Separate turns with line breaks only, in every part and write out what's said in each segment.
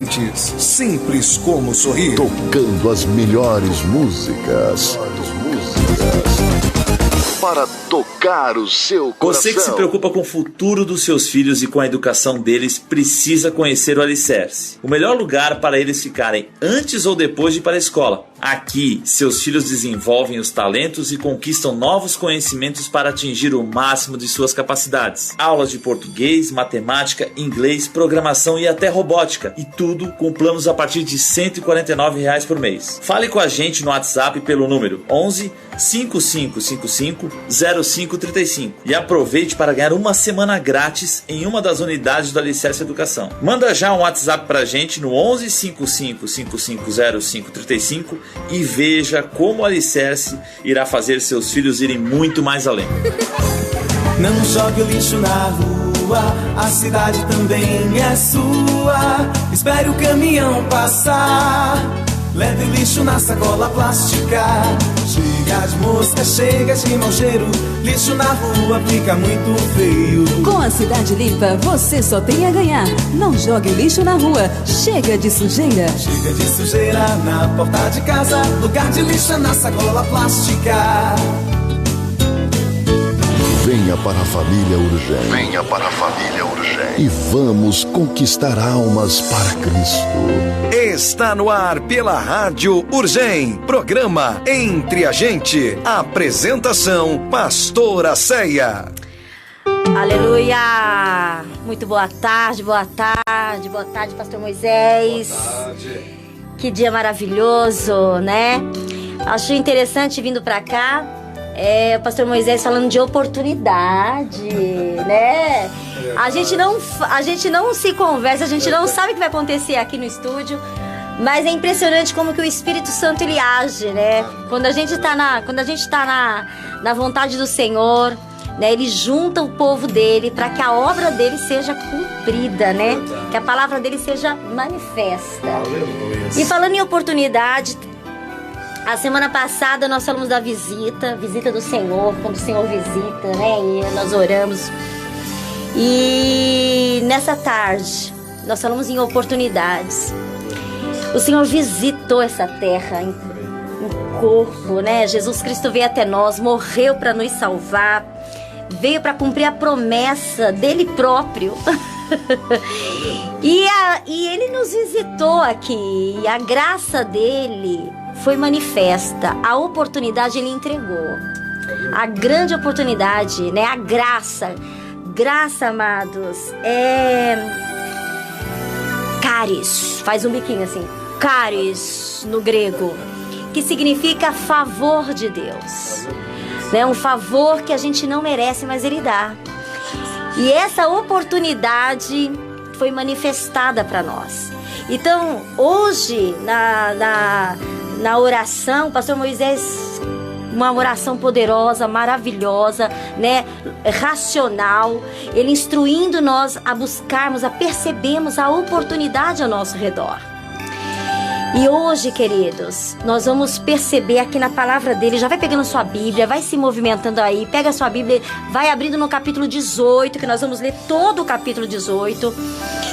Simples como sorrir.
Tocando as melhores músicas. Para tocar o seu coração.
Você que se preocupa com o futuro dos seus filhos e com a educação deles, precisa conhecer o Alicerce. O melhor lugar para eles ficarem antes ou depois de ir para a escola. Aqui, seus filhos desenvolvem os talentos e conquistam novos conhecimentos para atingir o máximo de suas capacidades. Aulas de português, matemática, inglês, programação e até robótica. E tudo com planos a partir de R$ 149 por mês. Fale com a gente no WhatsApp pelo número 11 5555 0535 e aproveite para ganhar uma semana grátis em uma das unidades do Alicerce Educação. Manda já um WhatsApp pra gente no 11 5555 0535 e veja como o Alicerce irá fazer seus filhos irem muito mais além.
Não jogue o lixo na rua, a cidade também é sua. Espere o caminhão passar, leve o lixo na sacola plástica. Chega de mosca, chega de mau cheiro, lixo na rua fica muito feio.
Com a cidade limpa, você só tem a ganhar. Não jogue lixo na rua, chega de sujeira.
Chega de sujeira na porta de casa, lugar de lixo é na sacola plástica.
Venha para a família Urgente. Venha para a família Urgente. E vamos conquistar almas para Cristo.
Está no ar pela Rádio Urgente. Programa Entre a Gente. Apresentação, Pastora Céia.
Aleluia! Muito boa tarde, Pastor Moisés.
Boa tarde.
Que dia maravilhoso, né? Acho interessante vindo pra cá, o Pastor Moisés falando de oportunidade, né? A gente não se conversa, a gente não sabe o que vai acontecer aqui no estúdio, mas é impressionante como que o Espírito Santo ele age, né? Quando a gente tá na vontade do Senhor, né? Ele junta o povo dele para que a obra dele seja cumprida, né? Que a palavra dele seja manifesta.
Aleluia.
E falando em oportunidade, a semana passada nós falamos da visita do Senhor, quando o Senhor visita, né? E nós oramos. E nessa tarde, nós falamos em oportunidades. O Senhor visitou essa terra em corpo, né? Jesus Cristo veio até nós, morreu para nos salvar, veio para cumprir a promessa dele próprio. E ele nos visitou aqui, e a graça dele foi manifesta, a oportunidade ele entregou, a grande oportunidade, né? A graça, amados, charis, faz um biquinho assim, charis no grego, que significa favor de Deus, né? Um favor que a gente não merece, mas ele dá. E essa oportunidade foi manifestada para nós. Então, hoje, na oração, o Pastor Moisés, uma oração poderosa, maravilhosa, né? Racional, ele instruindo nós a buscarmos, a percebermos a oportunidade ao nosso redor. E hoje, queridos, nós vamos perceber aqui na palavra dele, já vai pegando sua Bíblia, vai se movimentando aí, pega a sua Bíblia, vai abrindo no capítulo 18, que nós vamos ler todo o capítulo 18,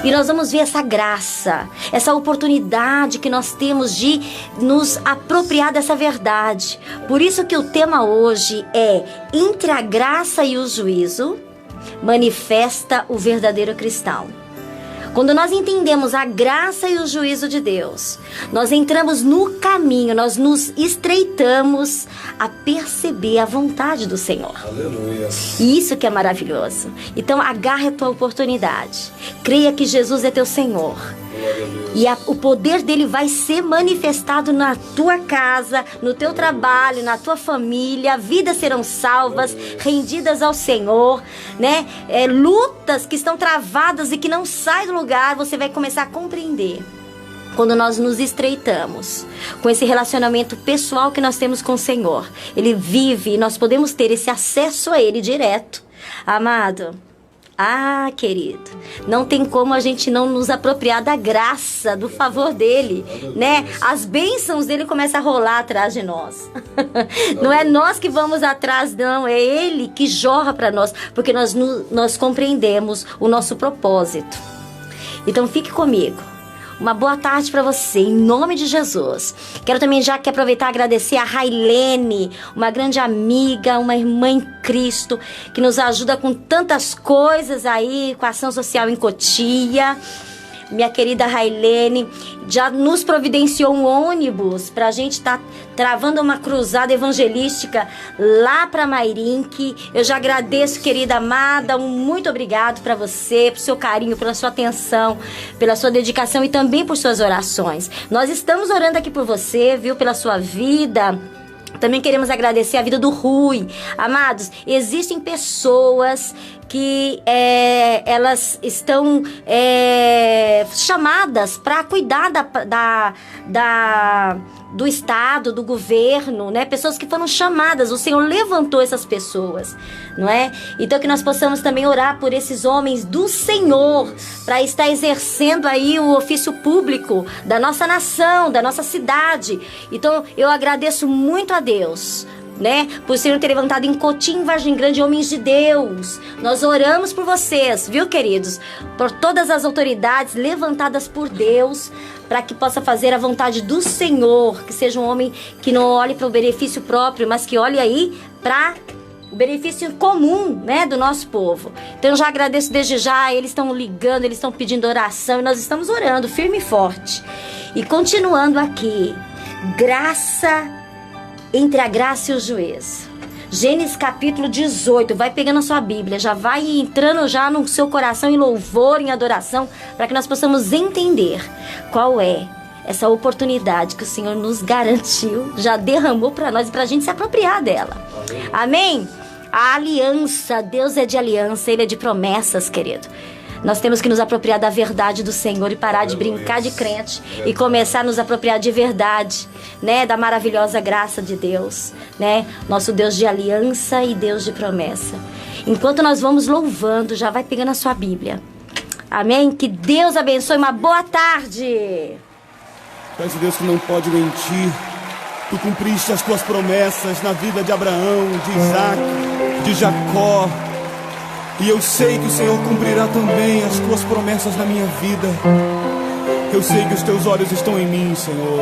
e nós vamos ver essa graça, essa oportunidade que nós temos de nos apropriar dessa verdade. Por isso que o tema hoje é: entre a graça e o juízo, manifesta o verdadeiro cristão. Quando nós entendemos a graça e o juízo de Deus, nós entramos no caminho, nós nos estreitamos a perceber a vontade do Senhor.
Aleluia.
E isso que é maravilhoso. Então agarre a tua oportunidade. Creia que Jesus é teu Senhor. E o poder dele vai ser manifestado na tua casa, no teu trabalho, na tua família. Vidas serão salvas, rendidas ao Senhor, né? Lutas que estão travadas e que não saem do lugar, você vai começar a compreender. Quando nós nos estreitamos com esse relacionamento pessoal que nós temos com o Senhor, ele vive e nós podemos ter esse acesso a ele direto. Amado, querido, não tem como a gente não nos apropriar da graça, do favor dele, né? As bênçãos dele começam a rolar atrás de nós. Não é nós que vamos atrás, não, é ele que jorra para nós, porque nós compreendemos o nosso propósito. Então fique comigo. Uma boa tarde para você, em nome de Jesus. Quero também já que aproveitar e agradecer a Railene, uma grande amiga, uma irmã em Cristo, que nos ajuda com tantas coisas aí, com a ação social em Cotia. Minha querida Railene já nos providenciou um ônibus pra gente estar travando uma cruzada evangelística lá pra Mairinque. Eu já agradeço, querida amada, muito obrigado pra você, pro seu carinho, pela sua atenção, pela sua dedicação e também por suas orações. Nós estamos orando aqui por você, viu, pela sua vida. Também queremos agradecer a vida do Rui. Amados, existem pessoas que elas estão chamadas para cuidar do Estado, do governo, né? Pessoas que foram chamadas, o Senhor levantou essas pessoas, não é? Então que nós possamos também orar por esses homens do Senhor, para estar exercendo aí o ofício público da nossa nação, da nossa cidade. Então eu agradeço muito a Deus, né, por o Senhor ter levantado em Cotim, Vargem Grande, homens de Deus. Nós oramos por vocês, viu, queridos? Por todas as autoridades levantadas por Deus, para que possa fazer a vontade do Senhor, que seja um homem que não olhe para o benefício próprio, mas que olhe aí para o benefício comum, né, do nosso povo. Então eu já agradeço desde já, eles estão ligando, eles estão pedindo oração, e nós estamos orando firme e forte. E continuando aqui, graça entre a graça e o juízo. Gênesis capítulo 18, vai pegando a sua Bíblia, já vai entrando já no seu coração em louvor, em adoração, para que nós possamos entender qual é essa oportunidade que o Senhor nos garantiu, já derramou para nós e para a gente se apropriar dela. Amém? A aliança, Deus é de aliança, Ele é de promessas, querido. Nós temos que nos apropriar da verdade do Senhor e parar de brincar de crente e começar a nos apropriar de verdade, né? Da maravilhosa graça de Deus, né? Nosso Deus de aliança e Deus de promessa. Enquanto nós vamos louvando, já vai pegando a sua Bíblia. Amém? Que Deus abençoe. Uma boa tarde.
Peço, Deus, que não pode mentir. Tu cumpriste as tuas promessas na vida de Abraão, de Isaac, de Jacó. E eu sei que o Senhor cumprirá também as tuas promessas na minha vida. Eu sei que os teus olhos estão em mim, Senhor.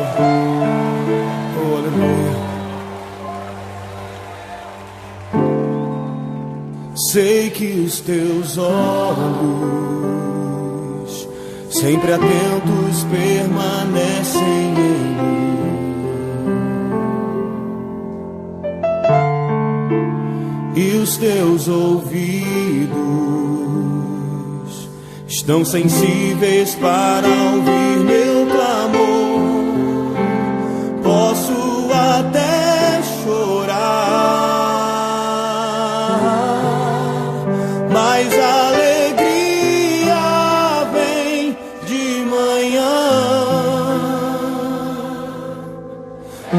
Oh, aleluia. Sei que os teus olhos, sempre atentos, permanecem em mim. E os teus ouvidos estão sensíveis para ouvir meu clamor. Posso até chorar, mas a alegria vem de manhã.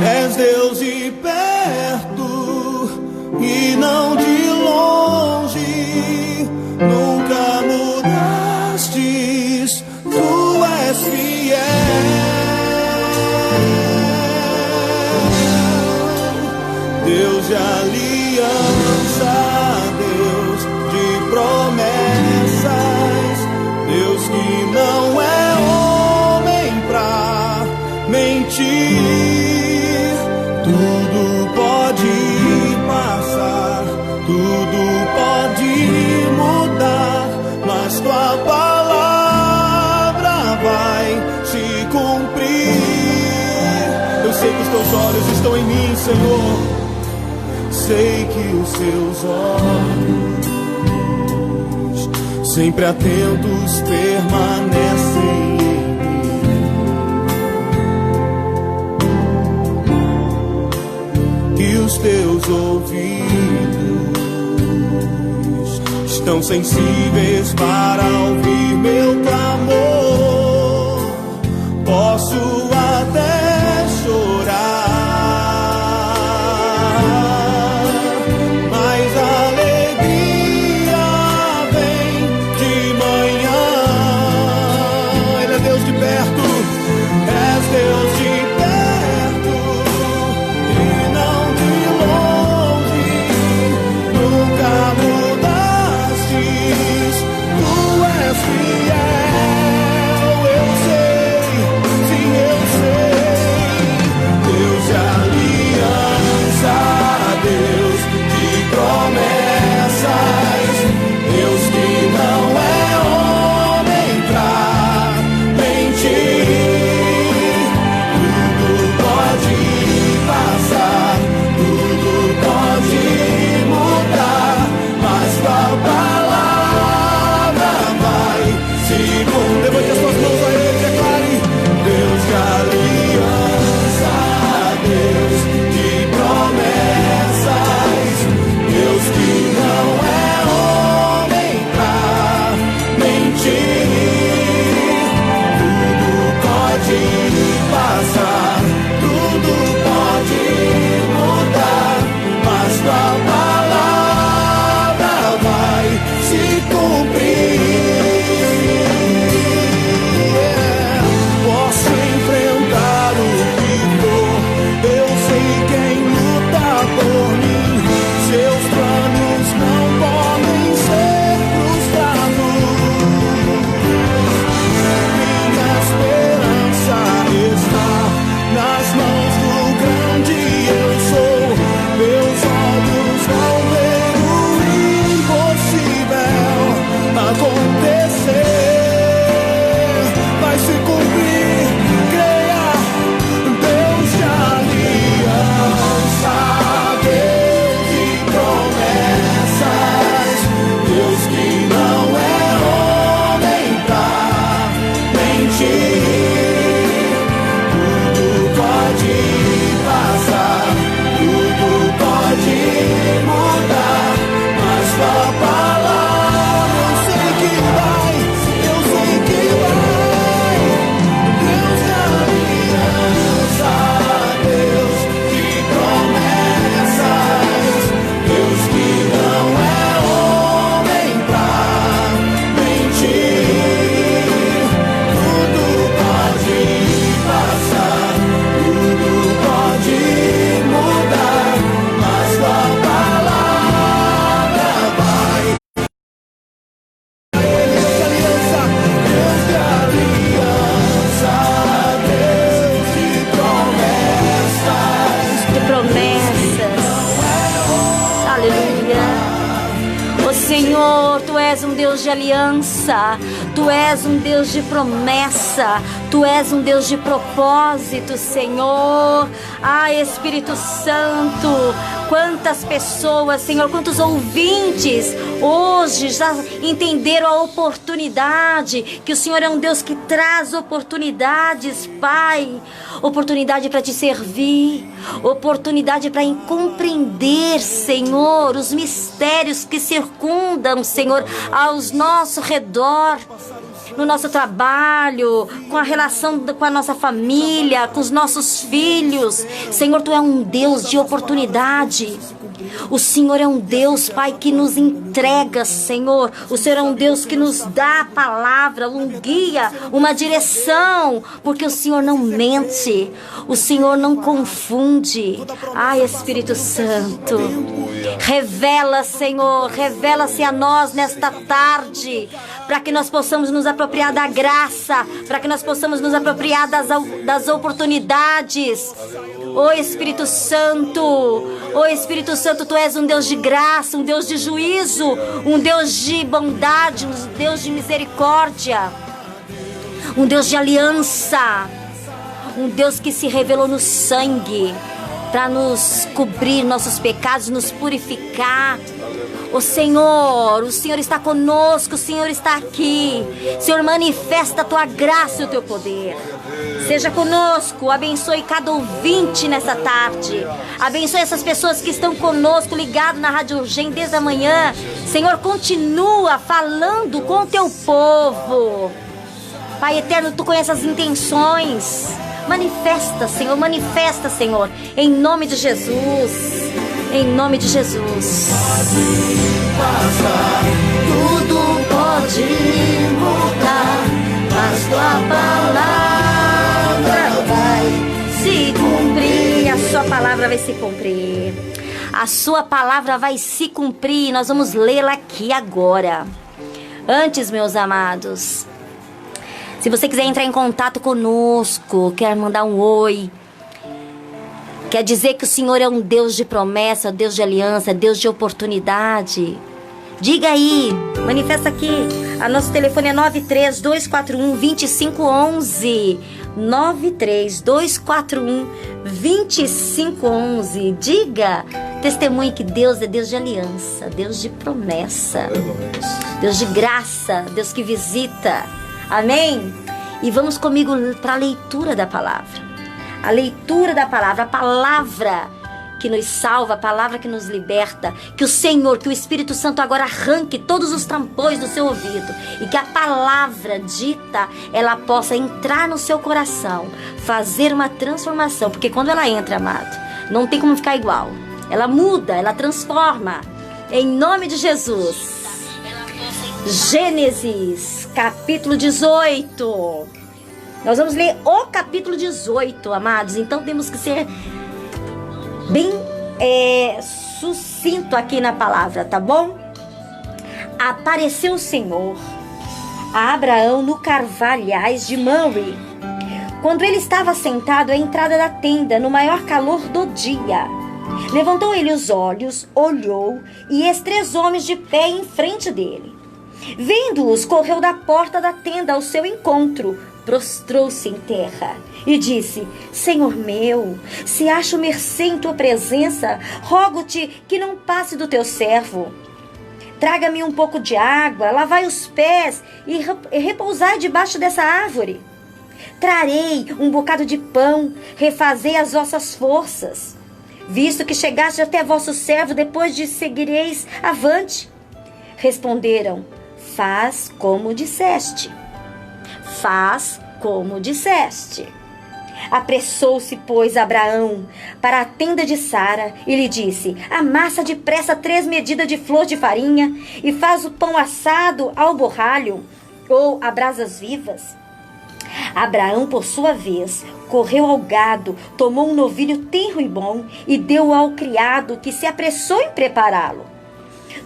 És Deus de perto e não de longe, nunca mudastes, tu és fiel. Deus de aliança, Deus de promessas, Deus que não é homem pra mentir. Tudo pode passar, tudo pode mudar, mas tua palavra vai se cumprir. Eu sei que os teus olhos estão em mim, Senhor. Sei que os seus olhos, sempre atentos, permanecem em mim. E os teus ouvidos estão sensíveis para ouvir meu clamor. Posso até chorar, mas a alegria vem de manhã. Ele é Deus de perto, és Deus de perto e não de longe, nunca mudastes, tu és fiel. Eu sei
Deus de aliança, Tu és um Deus de promessa, Tu és um Deus de propósito, Senhor. Espírito Santo, quantas pessoas, Senhor, quantos ouvintes hoje já entenderam a oportunidade, que o Senhor é um Deus que traz oportunidades, Pai. Oportunidade para Te servir, oportunidade para compreender, Senhor, os mistérios que circundam, Senhor, ao nosso redor, no nosso trabalho, com a relação com a nossa família, com os nossos filhos. Senhor, Tu é um Deus de oportunidade. O Senhor é um Deus, Pai, que nos entrega, Senhor. O Senhor é um Deus que nos dá a palavra, um guia, uma direção, porque o Senhor não mente, o Senhor não confunde. Espírito Santo, revela, Senhor, revela-se a nós nesta tarde, para que nós possamos nos apropriar da graça, para que nós possamos nos apropriar das oportunidades. Espírito Santo, Espírito Santo, Tu és um Deus de graça, um Deus de juízo, um Deus de bondade, um Deus de misericórdia, um Deus de aliança, um Deus que se revelou no sangue para nos cobrir nossos pecados, nos purificar. O Senhor está conosco, o Senhor está aqui. Senhor, manifesta a Tua graça e o Teu poder. Seja conosco, abençoe cada ouvinte nessa tarde. Abençoe essas pessoas que estão conosco, ligados na Rádio Urgem desde a manhã. Senhor, continua falando com o Teu povo. Pai eterno, Tu conheces as intenções. Manifesta, Senhor, em nome de Jesus. Em nome de Jesus. Tudo pode mudar, mas Tua palavra vai se cumprir. A Sua palavra vai se cumprir. A Sua palavra vai se cumprir. Nós vamos lê-la aqui agora. Antes, meus amados, se você quiser entrar em contato conosco, quer mandar um oi, quer dizer que o Senhor é um Deus de promessa, Deus de aliança, Deus de oportunidade, diga aí, manifesta aqui. A nosso telefone é 93241-2511. 93241-2511. Diga, testemunhe que Deus é Deus de aliança, Deus de promessa, Deus de graça, Deus que visita. Amém? E vamos comigo para a leitura da palavra. A leitura da palavra, a palavra que nos salva, a palavra que nos liberta. Que o Senhor, que o Espírito Santo agora arranque todos os tampões do seu ouvido e que a palavra dita, ela possa entrar no seu coração, fazer uma transformação. Porque quando ela entra, amado, não tem como ficar igual. Ela muda, ela transforma. Em nome de Jesus. Gênesis, capítulo 18. Nós vamos ler o capítulo 18, amados. Então temos que ser bem sucinto aqui na palavra, tá bom? Apareceu o Senhor a Abraão no carvalhais de Mamre, quando ele estava sentado à entrada da tenda, no maior calor do dia. Levantou ele os olhos, olhou, e eis 3 homens de pé em frente dele. Vendo-os, correu da porta da tenda ao seu encontro, prostrou-se em terra e disse: Senhor meu, se acho mercê em tua presença, rogo-te que não passe do teu servo. Traga-me um pouco de água, lavai os pés e repousai debaixo dessa árvore. Trarei um bocado de pão, refazei as vossas forças. Visto que chegaste até vosso servo, depois de seguireis avante. Responderam: Faz como disseste. Faz como disseste. Apressou-se, pois, Abraão para a tenda de Sara e lhe disse: Amassa depressa 3 medidas de flor de farinha e faz o pão assado ao borralho ou a brasas vivas. Abraão, por sua vez, correu ao gado, tomou um novilho tenro e bom e deu ao criado, que se apressou em prepará-lo.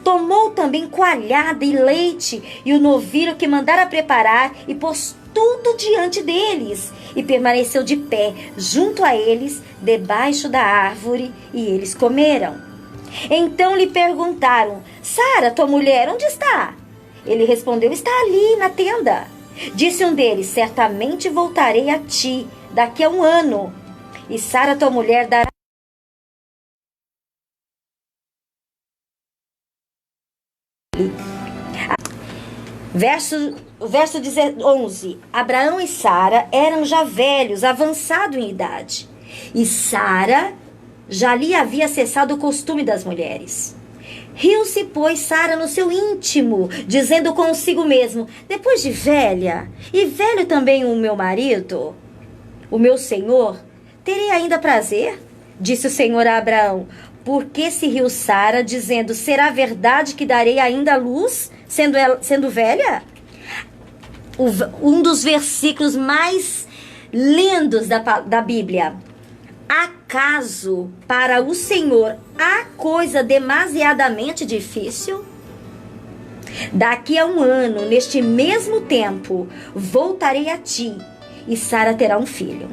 Tomou também coalhada e leite e o novilho que mandara preparar e pôs tudo diante deles e permaneceu de pé junto a eles, debaixo da árvore, e eles comeram. Então lhe perguntaram: Sara, tua mulher, onde está? Ele respondeu: está ali na tenda. Disse um deles: certamente voltarei a ti daqui a 1 ano, e Sara, tua mulher, dará. Verso 11. Abraão e Sara eram já velhos, avançados em idade, e Sara já lhe havia cessado o costume das mulheres. Riu-se, pois, Sara no seu íntimo, dizendo consigo mesmo: depois de velha, e velho também o meu marido, o meu senhor, terei ainda prazer? Disse o Senhor a Abraão: por que se riu Sara, dizendo: será verdade que darei ainda luz, sendo velha? Um dos versículos mais lindos da Bíblia. Acaso para o Senhor há coisa demasiadamente difícil? Daqui a 1 ano, neste mesmo tempo, voltarei a ti, e Sara terá um filho.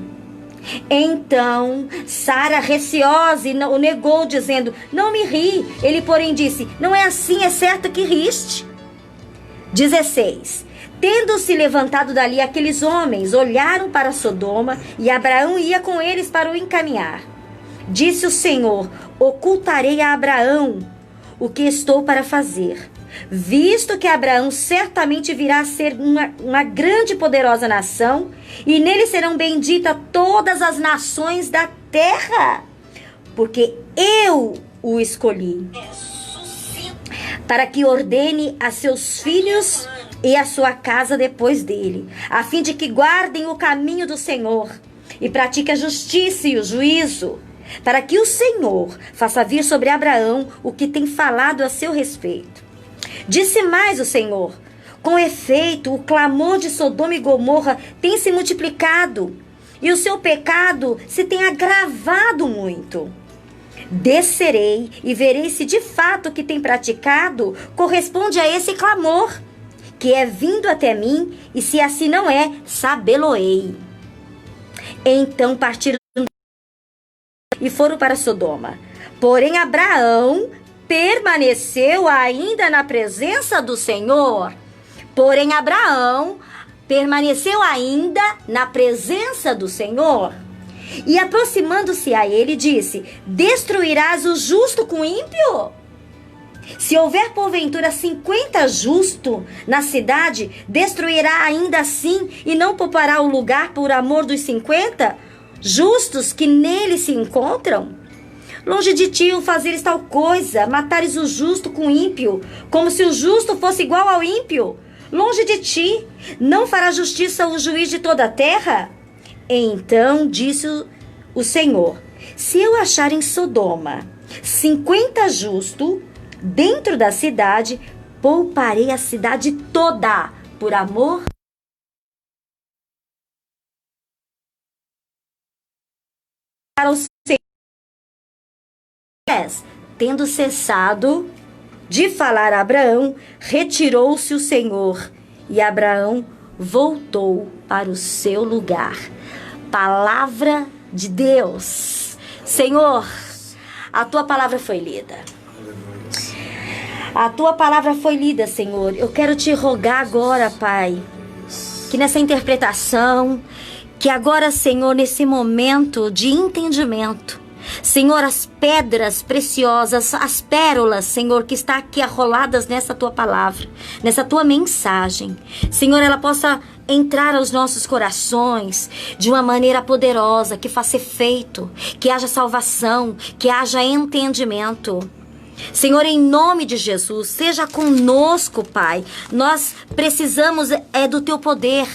Então Sara, receosa, o negou, dizendo: não me ri. Ele, porém, disse: não é assim, é certo que riste. 16. Tendo-se levantado dali aqueles homens, olharam para Sodoma, e Abraão ia com eles para o encaminhar. Disse o Senhor: ocultarei a Abraão o que estou para fazer, visto que Abraão certamente virá a ser uma grande e poderosa nação, e nele serão benditas todas as nações da terra, porque eu o escolhi, para que ordene a seus filhos e a sua casa depois dele, a fim de que guardem o caminho do Senhor e pratiquem a justiça e o juízo, para que o Senhor faça vir sobre Abraão o que tem falado a seu respeito. Disse mais o Senhor: com efeito, o clamor de Sodoma e Gomorra tem se multiplicado, e o seu pecado se tem agravado muito. Descerei e verei se de fato o que tem praticado corresponde a esse clamor que é vindo até mim, e se assim não é, sabê-lo-ei. Então partiram e foram para Sodoma. Porém Abraão permaneceu ainda na presença do Senhor. Porém Abraão permaneceu ainda na presença do Senhor. E aproximando-se a ele, disse: destruirás o justo com o ímpio? Se houver porventura 50 justos na cidade, destruirá ainda assim e não poupará o lugar por amor dos 50 justos que nele se encontram? Longe de ti o fazeres tal coisa, matares o justo com o ímpio, como se o justo fosse igual ao ímpio. Longe de ti, não fará justiça o juiz de toda a terra? Então disse o Senhor: se eu achar em Sodoma 50 justos dentro da cidade, pouparei a cidade toda por amor para o Senhor. Tendo cessado de falar a Abraão, retirou-se o Senhor, e Abraão voltou para o seu lugar. Palavra de Deus. Senhor, a tua palavra foi lida. A tua palavra foi lida, Senhor. Eu quero te rogar agora, Pai, que nessa interpretação, que agora, Senhor, nesse momento de entendimento, Senhor, as pedras preciosas, as pérolas, Senhor, que está aqui arroladas nessa tua palavra, nessa tua mensagem, Senhor, ela possa entrar aos nossos corações de uma maneira poderosa, que faça efeito, que haja salvação, que haja entendimento. Senhor, em nome de Jesus, seja conosco, Pai. Nós precisamos do teu poder.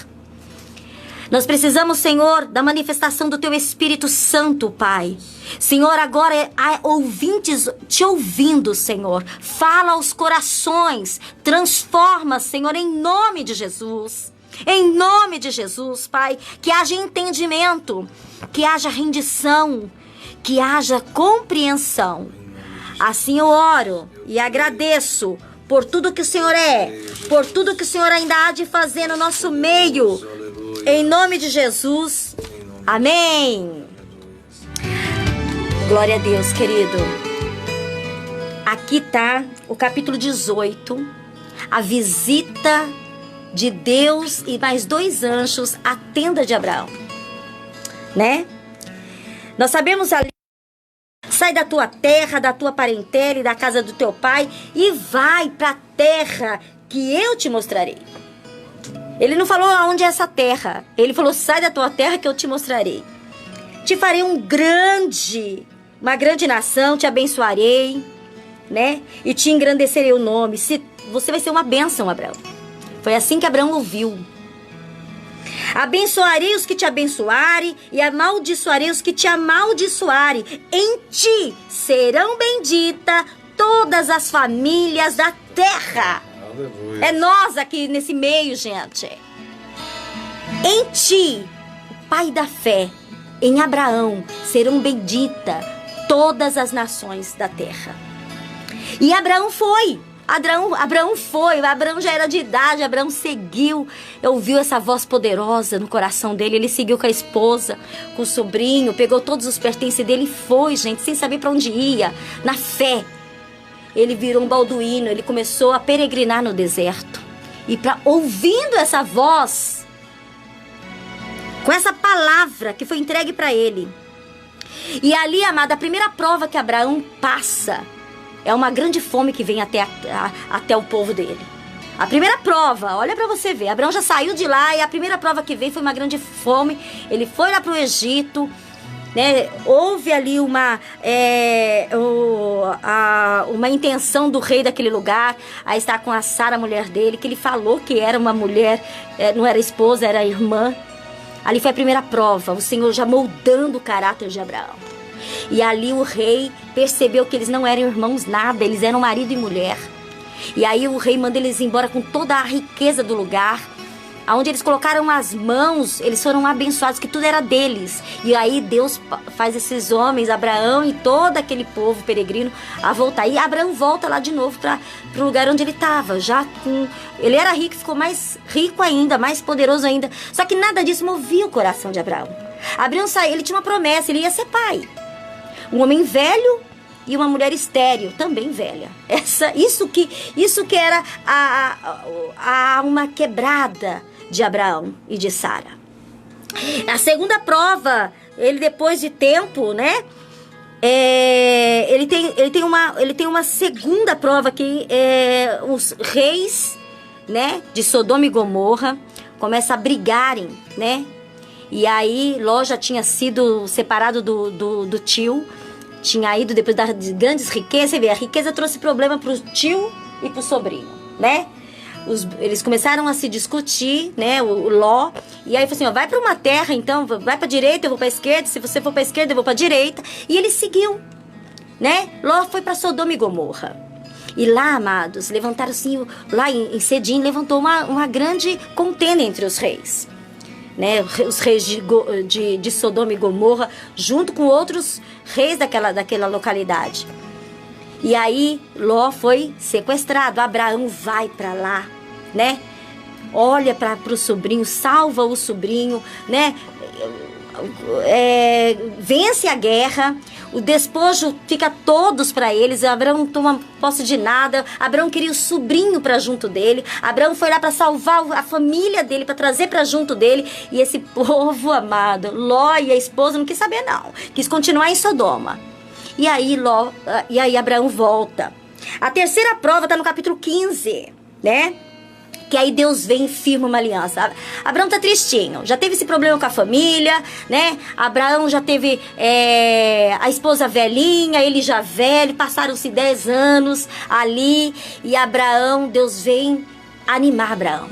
Nós precisamos, Senhor, da manifestação do teu Espírito Santo, Pai. Senhor, agora há ouvintes te ouvindo, Senhor. Fala aos corações, transforma, Senhor, em nome de Jesus. Em nome de Jesus, Pai, que haja entendimento, que haja rendição, que haja compreensão. Assim eu oro e agradeço por tudo que o Senhor é, por tudo que o Senhor ainda há de fazer no nosso meio. Em nome de Jesus. Amém. Glória a Deus, querido. Aqui está o capítulo 18. a visita de Deus e mais 2 anjos à tenda de Abraão, né? Nós sabemos ali, sai da tua terra, da tua parentela e da casa do teu pai e vai para a terra que eu te mostrarei. Ele não falou aonde é essa terra. Ele falou, sai da tua terra que eu te mostrarei. Te farei uma grande nação, te abençoarei, né? E te engrandecerei o nome. Você vai ser uma bênção, Abraão. Foi assim que Abraão ouviu. Abençoarei os que te abençoarem e amaldiçoarei os que te amaldiçoarem. Em ti serão benditas todas as famílias da terra. Aleluia. É nós aqui nesse meio, gente. Em ti, o pai da fé, em Abraão, serão benditas todas as nações da terra. E Abraão foi. Abraão já era de idade, Abraão seguiu, ouviu essa voz poderosa no coração dele, ele seguiu com a esposa, com o sobrinho, pegou todos os pertences dele e foi, gente, sem saber para onde ia, na fé. Ele virou um balduíno, ele começou a peregrinar no deserto. E ouvindo essa voz, com essa palavra que foi entregue para ele. E ali, amada, a primeira prova que Abraão passa é uma grande fome que vem até o povo dele. A primeira prova, olha para você ver, Abraão já saiu de lá e a primeira prova que veio foi uma grande fome. Ele foi lá para o Egito, né? Houve ali uma intenção do rei daquele lugar a estar com a Sara, a mulher dele, que ele falou que era uma mulher, não era esposa, era irmã. Ali foi a primeira prova, o Senhor já moldando o caráter de Abraão. E ali o rei percebeu que eles não eram irmãos nada, eles eram marido e mulher. E aí o rei manda eles embora com toda a riqueza do lugar. Aonde eles colocaram as mãos, eles foram abençoados, que tudo era deles. E aí Deus faz esses homens, Abraão e todo aquele povo peregrino, a voltar. E Abraão volta lá de novo para o lugar onde ele estava. Ele era rico, ficou mais rico ainda, mais poderoso ainda. Só que nada disso movia o coração de Abraão. Abraão saiu, ele tinha uma promessa, ele ia ser pai. Um homem velho e uma mulher estéril, também velha. Isso que era uma quebrada de Abraão e de Sara. A segunda prova, ele depois de tempo, né? Ele tem uma segunda prova que os reis, né, de Sodoma e Gomorra começam a brigarem, né? E aí Ló já tinha sido separado do tio, tinha ido depois das grandes riquezas. Você vê, a riqueza trouxe problema para o tio e para o sobrinho, né? Eles começaram a se discutir, né, o Ló, e aí falou assim, ó, vai para uma terra então, vai para a direita, eu vou para a esquerda, se você for para a esquerda, eu vou para a direita, e ele seguiu, né? Ló foi para Sodoma e Gomorra, e lá, amados, levantaram assim, lá em Cedim, levantou uma grande contenda entre os reis, né, os reis de Sodoma e Gomorra, junto com outros reis daquela localidade. E aí Ló foi sequestrado. Abraão vai para lá, né? Olha para o sobrinho, salva o sobrinho, né? Vence a guerra. O despojo fica todos para eles. Abraão não toma posse de nada. Abraão queria o sobrinho para junto dele. Abraão foi lá para salvar a família dele, para trazer para junto dele. E esse povo amado, Ló e a esposa não quis saber não. Quis continuar em Sodoma. E aí Abraão volta. A terceira prova está no capítulo 15, né? Que aí Deus vem e firma uma aliança. Abraão tá tristinho, já teve esse problema com a família, né? Abraão já teve a esposa velhinha, ele já velho, passaram-se 10 anos ali. E Deus vem animar Abraão.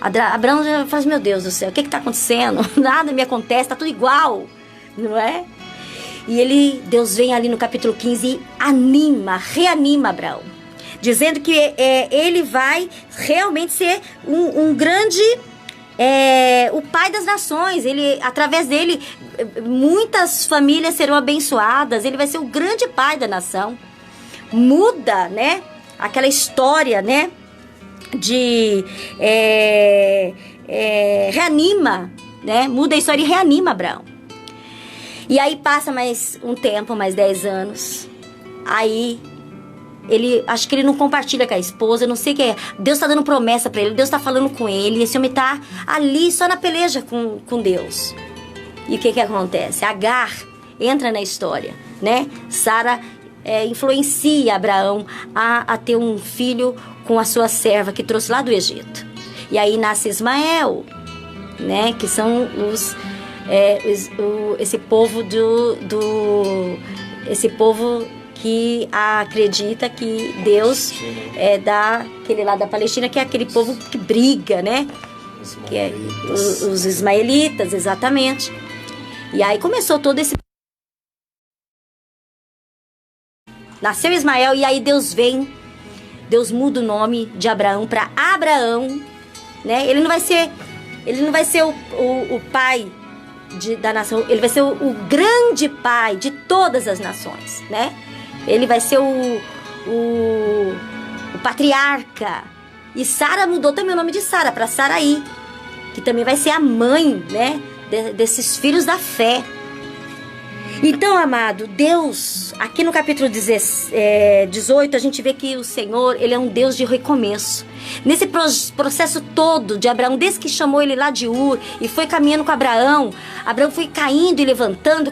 Abraão já fala, meu Deus do céu, o que tá acontecendo? Nada me acontece, tá tudo igual, não é? E Deus vem ali no capítulo 15 e reanima Abraão, dizendo que ele vai realmente ser um grande, o pai das nações. Através dele, muitas famílias serão abençoadas. Ele vai ser o grande pai da nação. Muda, né, aquela história, né, reanima, né, muda a história e reanima Abraão. E aí passa mais um tempo, mais 10 anos. Aí acho que ele não compartilha com a esposa, não sei o que é. Deus está dando promessa para ele, Deus está falando com ele, e esse homem está ali só na peleja com Deus. E o que acontece? Agar entra na história, né? Sara influencia Abraão a ter um filho com a sua serva que trouxe lá do Egito. E aí nasce Ismael, né? Que são esse povo esse povo que acredita que Deus é daquele lá da Palestina, que é aquele povo que briga, né? Que é os ismaelitas, exatamente. E aí começou todo esse... Nasceu Ismael, e aí Deus muda o nome de Abraão para Abraão, né? Ele não vai ser o pai da nação, ele vai ser o grande pai de todas as nações, né? Ele vai ser o patriarca. E Sara mudou também o nome de Sara para Saraí, que também vai ser a mãe, né, desses filhos da fé. Então, amado, Deus, aqui no capítulo 18, a gente vê que o Senhor, ele é um Deus de recomeço. Nesse processo todo de Abraão, desde que chamou ele lá de Ur e foi caminhando com Abraão foi caindo e levantando,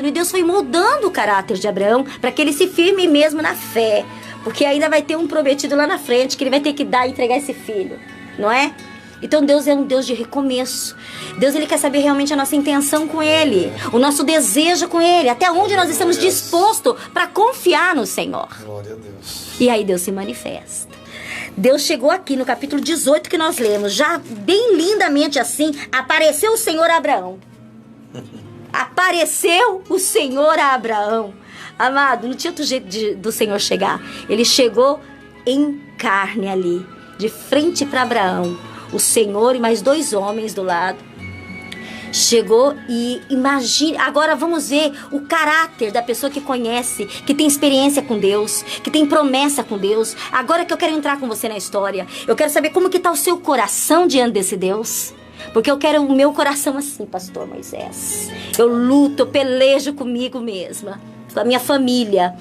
e Deus foi moldando o caráter de Abraão para que ele se firme mesmo na fé, porque ainda vai ter um prometido lá na frente que ele vai ter que entregar esse filho, não é? Então Deus é um Deus de recomeço. Deus, ele quer saber realmente a nossa intenção com ele, o nosso desejo com ele, até onde nós estamos dispostos para confiar no Senhor.
Glória a Deus.
E aí Deus se manifesta. Deus chegou aqui no capítulo 18 que nós lemos, já bem lindamente assim, apareceu o Senhor a Abraão. Apareceu o Senhor a Abraão. Amado, não tinha outro jeito do Senhor chegar. Ele chegou em carne ali, de frente para Abraão. O Senhor e mais 2 homens do lado. Chegou e imagine... Agora vamos ver o caráter da pessoa que conhece, que tem experiência com Deus, que tem promessa com Deus. Agora que eu quero entrar com você na história, eu quero saber como que está o seu coração diante desse Deus. Porque eu quero o meu coração assim, pastor Moisés. Eu luto, eu pelejo comigo mesma, com a minha família,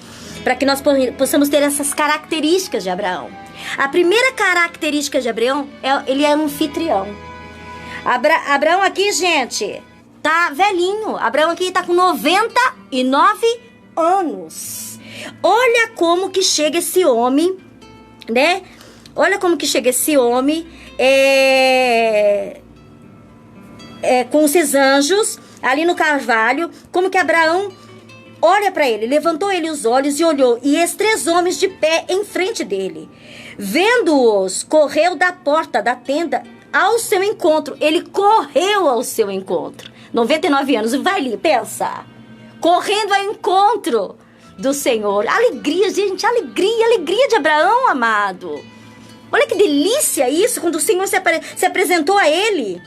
para que nós possamos ter essas características de Abraão. A primeira característica de Abraão ele é anfitrião. Abraão aqui, gente, tá velhinho. Abraão aqui tá com 99 anos. Olha como que chega esse homem, né? Olha como que chega esse homem com esses anjos ali no carvalho. Como que Abraão olha para ele, levantou ele os olhos e olhou, e esses 3 homens de pé em frente dele. Vendo-os, correu da porta da tenda ao seu encontro. Ele correu ao seu encontro. 99 anos, vai ali, pensa. Correndo ao encontro do Senhor. Alegria, gente, alegria de Abraão, amado. Olha que delícia isso, quando o Senhor se apresentou a ele.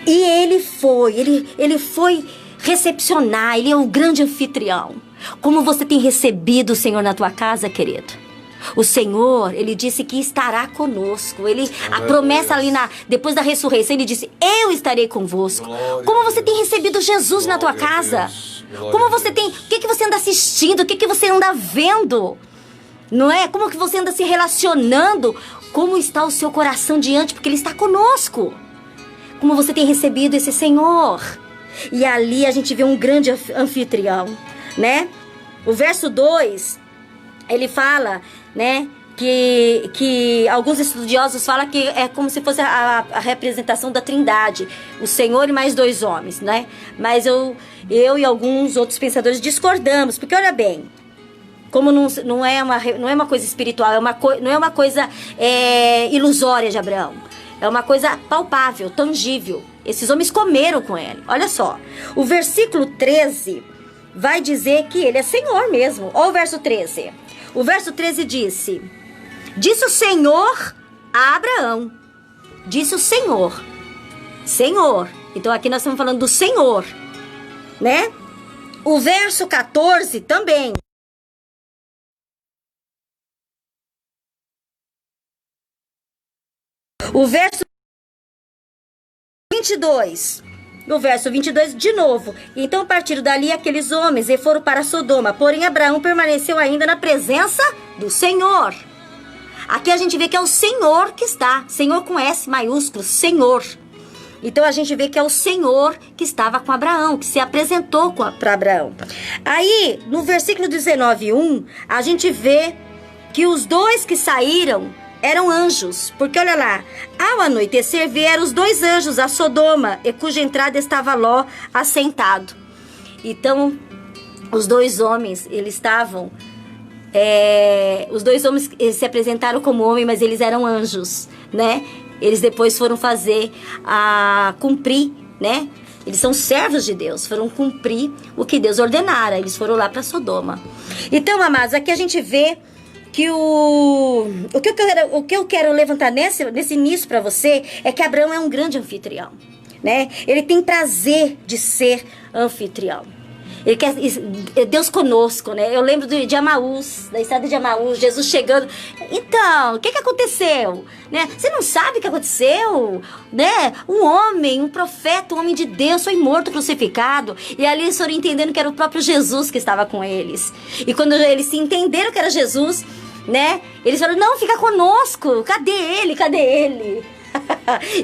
E ele foi recepcionar, ele é o grande anfitrião. Como você tem recebido o Senhor na tua casa, querido? O Senhor, ele disse que estará conosco. A promessa ali depois da ressurreição, ele disse: eu estarei convosco. Como você tem recebido Jesus na tua casa? Como você tem... O que você anda assistindo? O que você anda vendo? Não é? Como que você anda se relacionando? Como está o seu coração diante? Porque ele está conosco. Como você tem recebido esse Senhor? E ali a gente vê um grande anfitrião, né? O verso 2, ele fala, né, que alguns estudiosos falam que é como se fosse a representação da Trindade, o Senhor e mais 2 homens, né? Mas eu e alguns outros pensadores discordamos, porque olha bem, como não é uma coisa espiritual, não é uma coisa ilusória de Abraão, é uma coisa palpável, tangível. Esses homens comeram com ele. Olha só, o versículo 13 vai dizer que ele é Senhor mesmo. Olha o verso 13. O verso 13 disse o Senhor a Abraão. Disse o Senhor. Senhor. Então aqui nós estamos falando do Senhor, né? O verso 14 também. O verso 22 no verso 22, de novo. Então partiram dali aqueles homens e foram para Sodoma. Porém, Abraão permaneceu ainda na presença do Senhor. Aqui a gente vê que é o Senhor que está. Senhor com S maiúsculo, Senhor. Então a gente vê que é o Senhor que estava com Abraão, que se apresentou para Abraão. Aí, no versículo 19:1, a gente vê que os dois que saíram eram anjos. Porque olha lá, ao anoitecer vieram os dois anjos a Sodoma, e cuja entrada estava Ló assentado. Então, os dois homens, eles estavam... os dois homens se apresentaram como homem, mas eles eram anjos, né? Eles depois foram cumprir, né? Eles são servos de Deus, foram cumprir o que Deus ordenara. Eles foram lá para Sodoma. Então, amados, aqui a gente vê que o que eu quero levantar nesse início para você é que Abraão é um grande anfitrião, né? Ele tem prazer de ser anfitrião. Ele quer Deus conosco, né? Eu lembro de Amaús, da estrada de Amaús, Jesus chegando. Então, o que aconteceu? Né? Você não sabe o que aconteceu? Né? Um homem, um profeta, um homem de Deus foi morto, crucificado. E ali eles foram entendendo que era o próprio Jesus que estava com eles. E quando eles se entenderam que era Jesus, né? Eles falaram, não, fica conosco. Cadê ele? Cadê ele?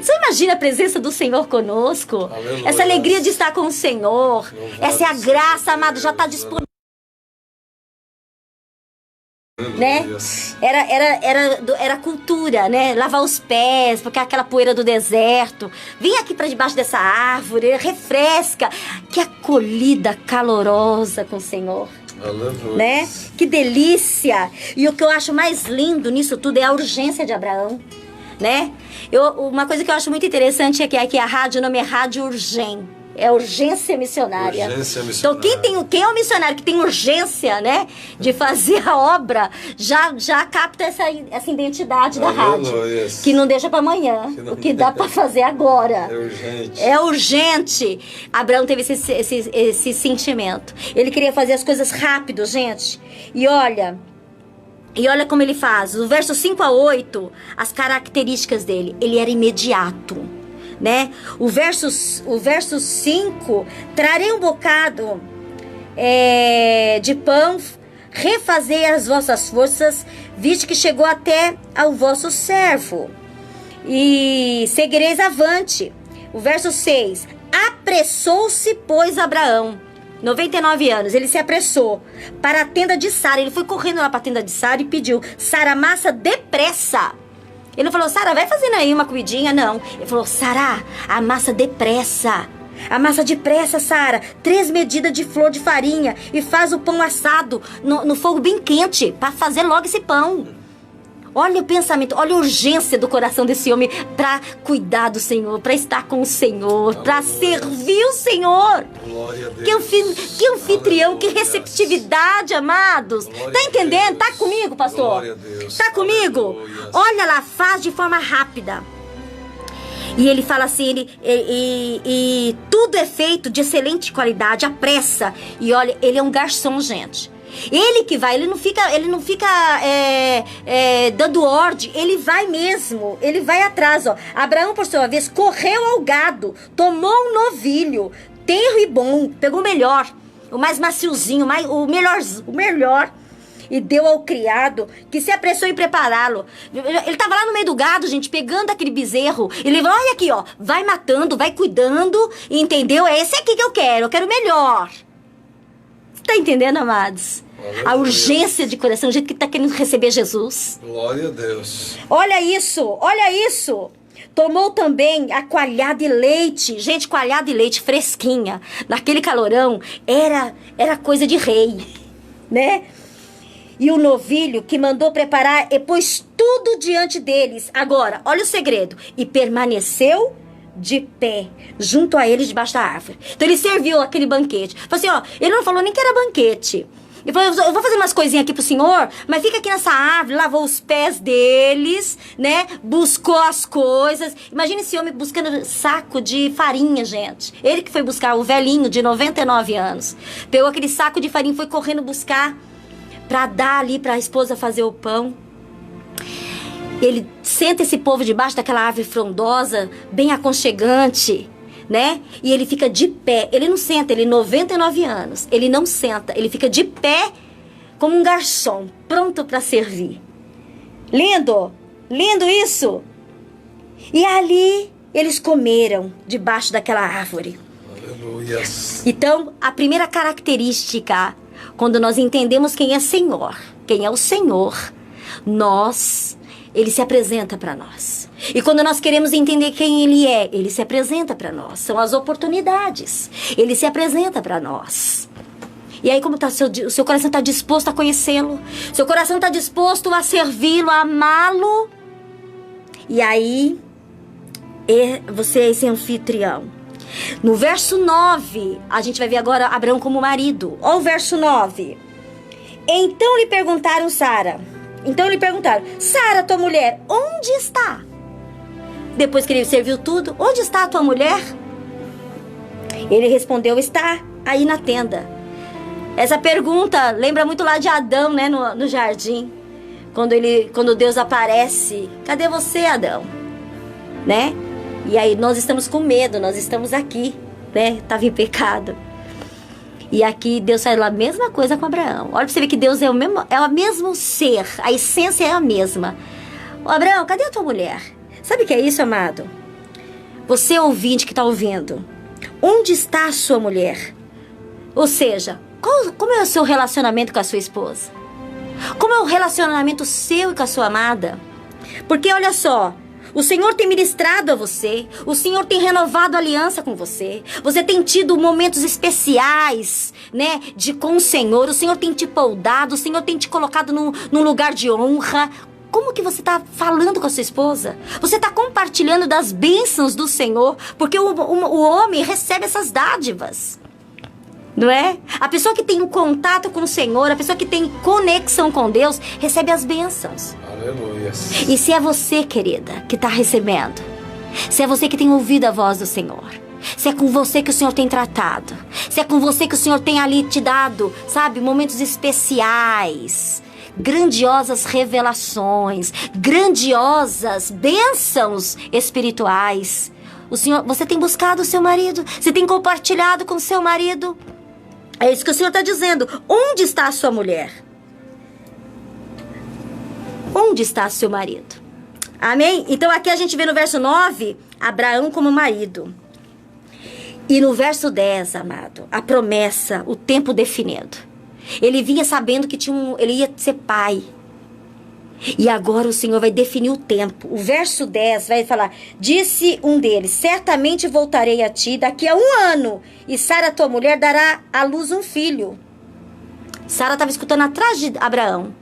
Você imagina a presença do Senhor conosco? Aleluia. Essa alegria de estar com o Senhor. Essa é a graça, amado, já está disponível. Né? Era cultura, né? Lavar os pés, porque aquela poeira do deserto. Vem aqui para debaixo dessa árvore, refresca. Que acolhida calorosa com o Senhor. Né? Que delícia. E o que eu acho mais lindo nisso tudo é a urgência de Abraão, né? Uma coisa que eu acho muito interessante é que aqui a rádio, o nome é Rádio Urgem. É urgência missionária. Urgência missionária. Então quem é o missionário que tem urgência, né, de fazer a obra, já capta essa identidade da rádio. Que não deixa para amanhã. O que dá para fazer agora. É urgente. É urgente. Abraão teve esse sentimento. Ele queria fazer as coisas rápido, gente. E olha como ele faz. O verso 5-8, as características dele. Ele era imediato, né? O verso 5, trarei um bocado de pão, refazei as vossas forças, viste que chegou até ao vosso servo, e seguireis avante. O verso 6, apressou-se, pois, Abraão, 99 anos, ele se apressou para a tenda de Sara. Ele foi correndo lá para a tenda de Sara e pediu: Sara, amassa depressa. Ele não falou: Sara, vai fazendo aí uma comidinha, não. Ele falou: Sara, amassa depressa. Amassa depressa, Sara, 3 medidas de flor de farinha e faz o pão assado no fogo bem quente, para fazer logo esse pão. Olha o pensamento, olha a urgência do coração desse homem para cuidar do Senhor, para estar com o Senhor, para servir o Senhor. Glória a Deus. Que anfitrião, que receptividade, amados. Glória, tá entendendo? Tá comigo, pastor? Glória a Deus. Tá comigo? Aleluia. Olha lá, faz de forma rápida. E ele fala assim, e tudo é feito de excelente qualidade, a pressa. E olha, ele é um garçom, gente. Ele que vai, ele não fica dando ordem, ele vai mesmo, ele vai atrás, ó. Abraão, por sua vez, correu ao gado, tomou um novilho, tenro e bom, pegou o melhor, o mais maciozinho, o melhor, e deu ao criado, que se apressou em prepará-lo. Ele tava lá no meio do gado, gente, pegando aquele bezerro. Ele falou: olha aqui, ó, vai matando, vai cuidando, entendeu? É esse aqui que eu quero o melhor. Tá entendendo, amados? Glória a urgência de coração, o jeito que tá querendo receber Jesus. Glória a Deus. Olha isso. Tomou também a coalhada e leite. Gente, coalhada e leite fresquinha. Naquele calorão, era coisa de rei, né? E o novilho que mandou preparar e pôs tudo diante deles. Agora, olha o segredo. E permaneceu de pé, junto a eles, debaixo da árvore. Então ele serviu aquele banquete. Falou assim, ó, ele não falou nem que era banquete. Ele falou: eu vou fazer umas coisinhas aqui pro senhor, mas fica aqui nessa árvore. Lavou os pés deles, né? Buscou as coisas. Imagina esse homem buscando saco de farinha, gente. Ele que foi buscar, o velhinho de 99 anos. Pegou aquele saco de farinha e foi correndo buscar pra dar ali pra esposa fazer o pão. Ele senta esse povo debaixo daquela árvore frondosa, bem aconchegante, né? E ele fica de pé. Ele não senta, ele 99 anos. Ele não senta, ele fica de pé como um garçom, pronto para servir. Lindo! Lindo isso! E ali eles comeram debaixo daquela árvore.
Aleluia.
Então, a primeira característica, quando nós entendemos quem é Senhor, quem é o Senhor, Ele se apresenta para nós. E quando nós queremos entender quem Ele é, Ele se apresenta para nós. São as oportunidades. Ele se apresenta para nós. E aí, como tá o seu coração está disposto a conhecê-lo? Seu coração está disposto a servi-lo, a amá-lo? E aí, você é esse anfitrião. No verso 9, a gente vai ver agora Abraão como marido. Olha o verso 9. Então lhe perguntaram, Sara, tua mulher, onde está? Depois que ele serviu tudo, onde está a tua mulher? Ele respondeu, está aí na tenda. Essa pergunta lembra muito lá de Adão, né, no jardim. Quando Deus aparece, cadê você, Adão? Né? E aí nós estamos com medo, nós estamos aqui, né? Estava em pecado. E aqui Deus faz a mesma coisa com Abraão. Olha pra você ver que Deus é o mesmo ser, a essência é a mesma. Ô, Abraão, cadê a tua mulher? Sabe o que é isso, amado? Você ouvinte que está ouvindo, onde está a sua mulher? Ou seja, como é o seu relacionamento com a sua esposa? Como é o relacionamento seu e com a sua amada? Porque olha só, o Senhor tem ministrado a você, o Senhor tem renovado a aliança com você, você tem tido momentos especiais, né, com o Senhor tem te poldado, o Senhor tem te colocado num lugar de honra. Como que você está falando com a sua esposa? Você está compartilhando das bênçãos do Senhor, porque o homem recebe essas dádivas. Não é? A pessoa que tem um contato com o Senhor, a pessoa que tem conexão com Deus, recebe as bênçãos.
Aleluia.
E se é você, querida, que está recebendo, se é você que tem ouvido a voz do Senhor, se é com você que o Senhor tem tratado, se é com você que o Senhor tem ali te dado, sabe, momentos especiais, grandiosas revelações, grandiosas bênçãos espirituais. Você tem buscado o seu marido, você tem compartilhado com o seu marido. É isso que o Senhor está dizendo. Onde está a sua mulher? Onde está seu marido? Amém? Então aqui a gente vê no verso 9, Abraão como marido. E no verso 10, amado, a promessa, o tempo definido. Ele vinha sabendo que ele ia ser pai. E agora o Senhor vai definir o tempo. O verso 10 vai falar, disse um deles, certamente voltarei a ti daqui a 1 ano, e Sara, tua mulher, dará à luz um filho. Sara estava escutando atrás de Abraão,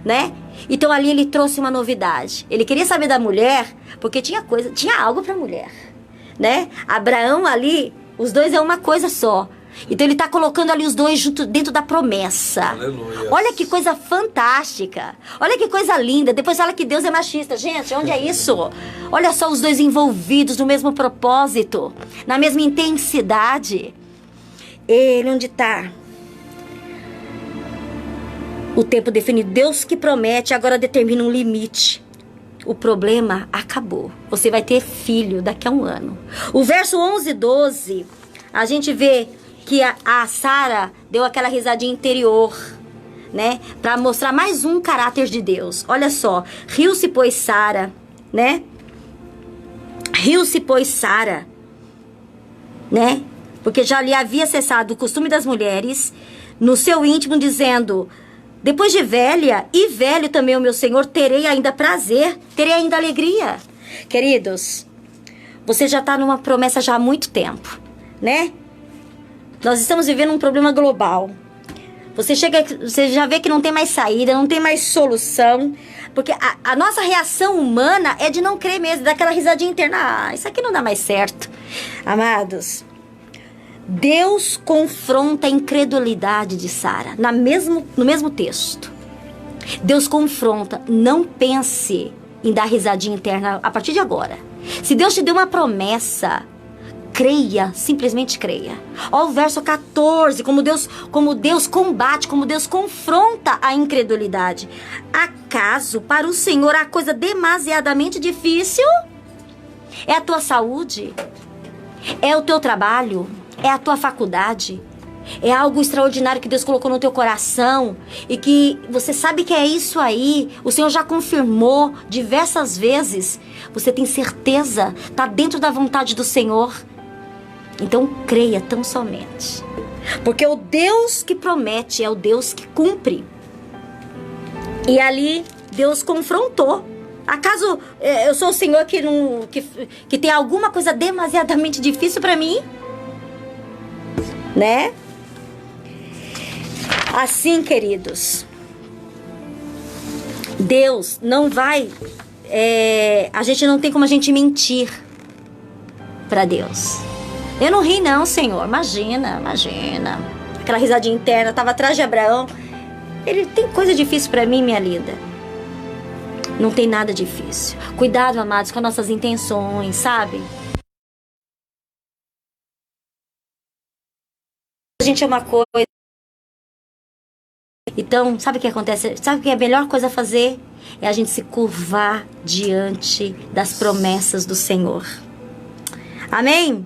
né? Então ali ele trouxe uma novidade. Ele queria saber da mulher, porque tinha algo para a mulher, né? Abraão ali, os dois é uma coisa só. Então ele está colocando ali os dois junto dentro da promessa.
Aleluia.
Olha que coisa fantástica. Olha que coisa linda. Depois fala que Deus é machista. Gente, onde é isso? Olha só os dois envolvidos no mesmo propósito, na mesma intensidade. Ele onde está? O tempo definido. Deus que promete agora determina um limite. O problema acabou. Você vai ter filho daqui a 1 ano. O verso 11 e 12, a gente vê que a Sara deu aquela risadinha interior, né? Para mostrar mais um caráter de Deus. Olha só, riu-se pois Sara, né? Riu-se pois Sara, né? Porque já lhe havia cessado o costume das mulheres no seu íntimo, dizendo, depois de velha e velho também o meu Senhor, terei ainda prazer, terei ainda alegria. Queridos, você já está numa promessa já há muito tempo, né? Nós estamos vivendo um problema global. Você já vê que não tem mais saída, não tem mais solução. Porque a nossa reação humana é de não crer mesmo, daquela risadinha interna. Isso aqui não dá mais certo. Amados, Deus confronta a incredulidade de Sara no mesmo texto. Deus confronta. Não pense em dar risadinha interna a partir de agora. Se Deus te deu uma promessa, creia, simplesmente creia. Olha o verso 14, como Deus combate, como Deus confronta a incredulidade. Acaso para o Senhor a coisa demasiadamente difícil? É a tua saúde? É o teu trabalho? É a tua faculdade? É algo extraordinário que Deus colocou no teu coração e que você sabe que é isso aí, o Senhor já confirmou diversas vezes. Você tem certeza, está dentro da vontade do Senhor. Então creia tão somente, porque o Deus que promete é o Deus que cumpre. E ali Deus confrontou. Acaso eu sou o Senhor que tem alguma coisa demasiadamente difícil para mim? Né? Assim, queridos, Deus não vai... a gente não tem como a gente mentir para Deus. Eu não ri não, Senhor. Imagina. Aquela risadinha interna, estava atrás de Abraão. Ele tem coisa difícil para mim, minha linda. Não tem nada difícil. Cuidado, amados, com as nossas intenções, sabe? A gente é uma coisa. Então, sabe o que acontece? Sabe o que é a melhor coisa a fazer? É a gente se curvar diante das promessas do Senhor. Amém?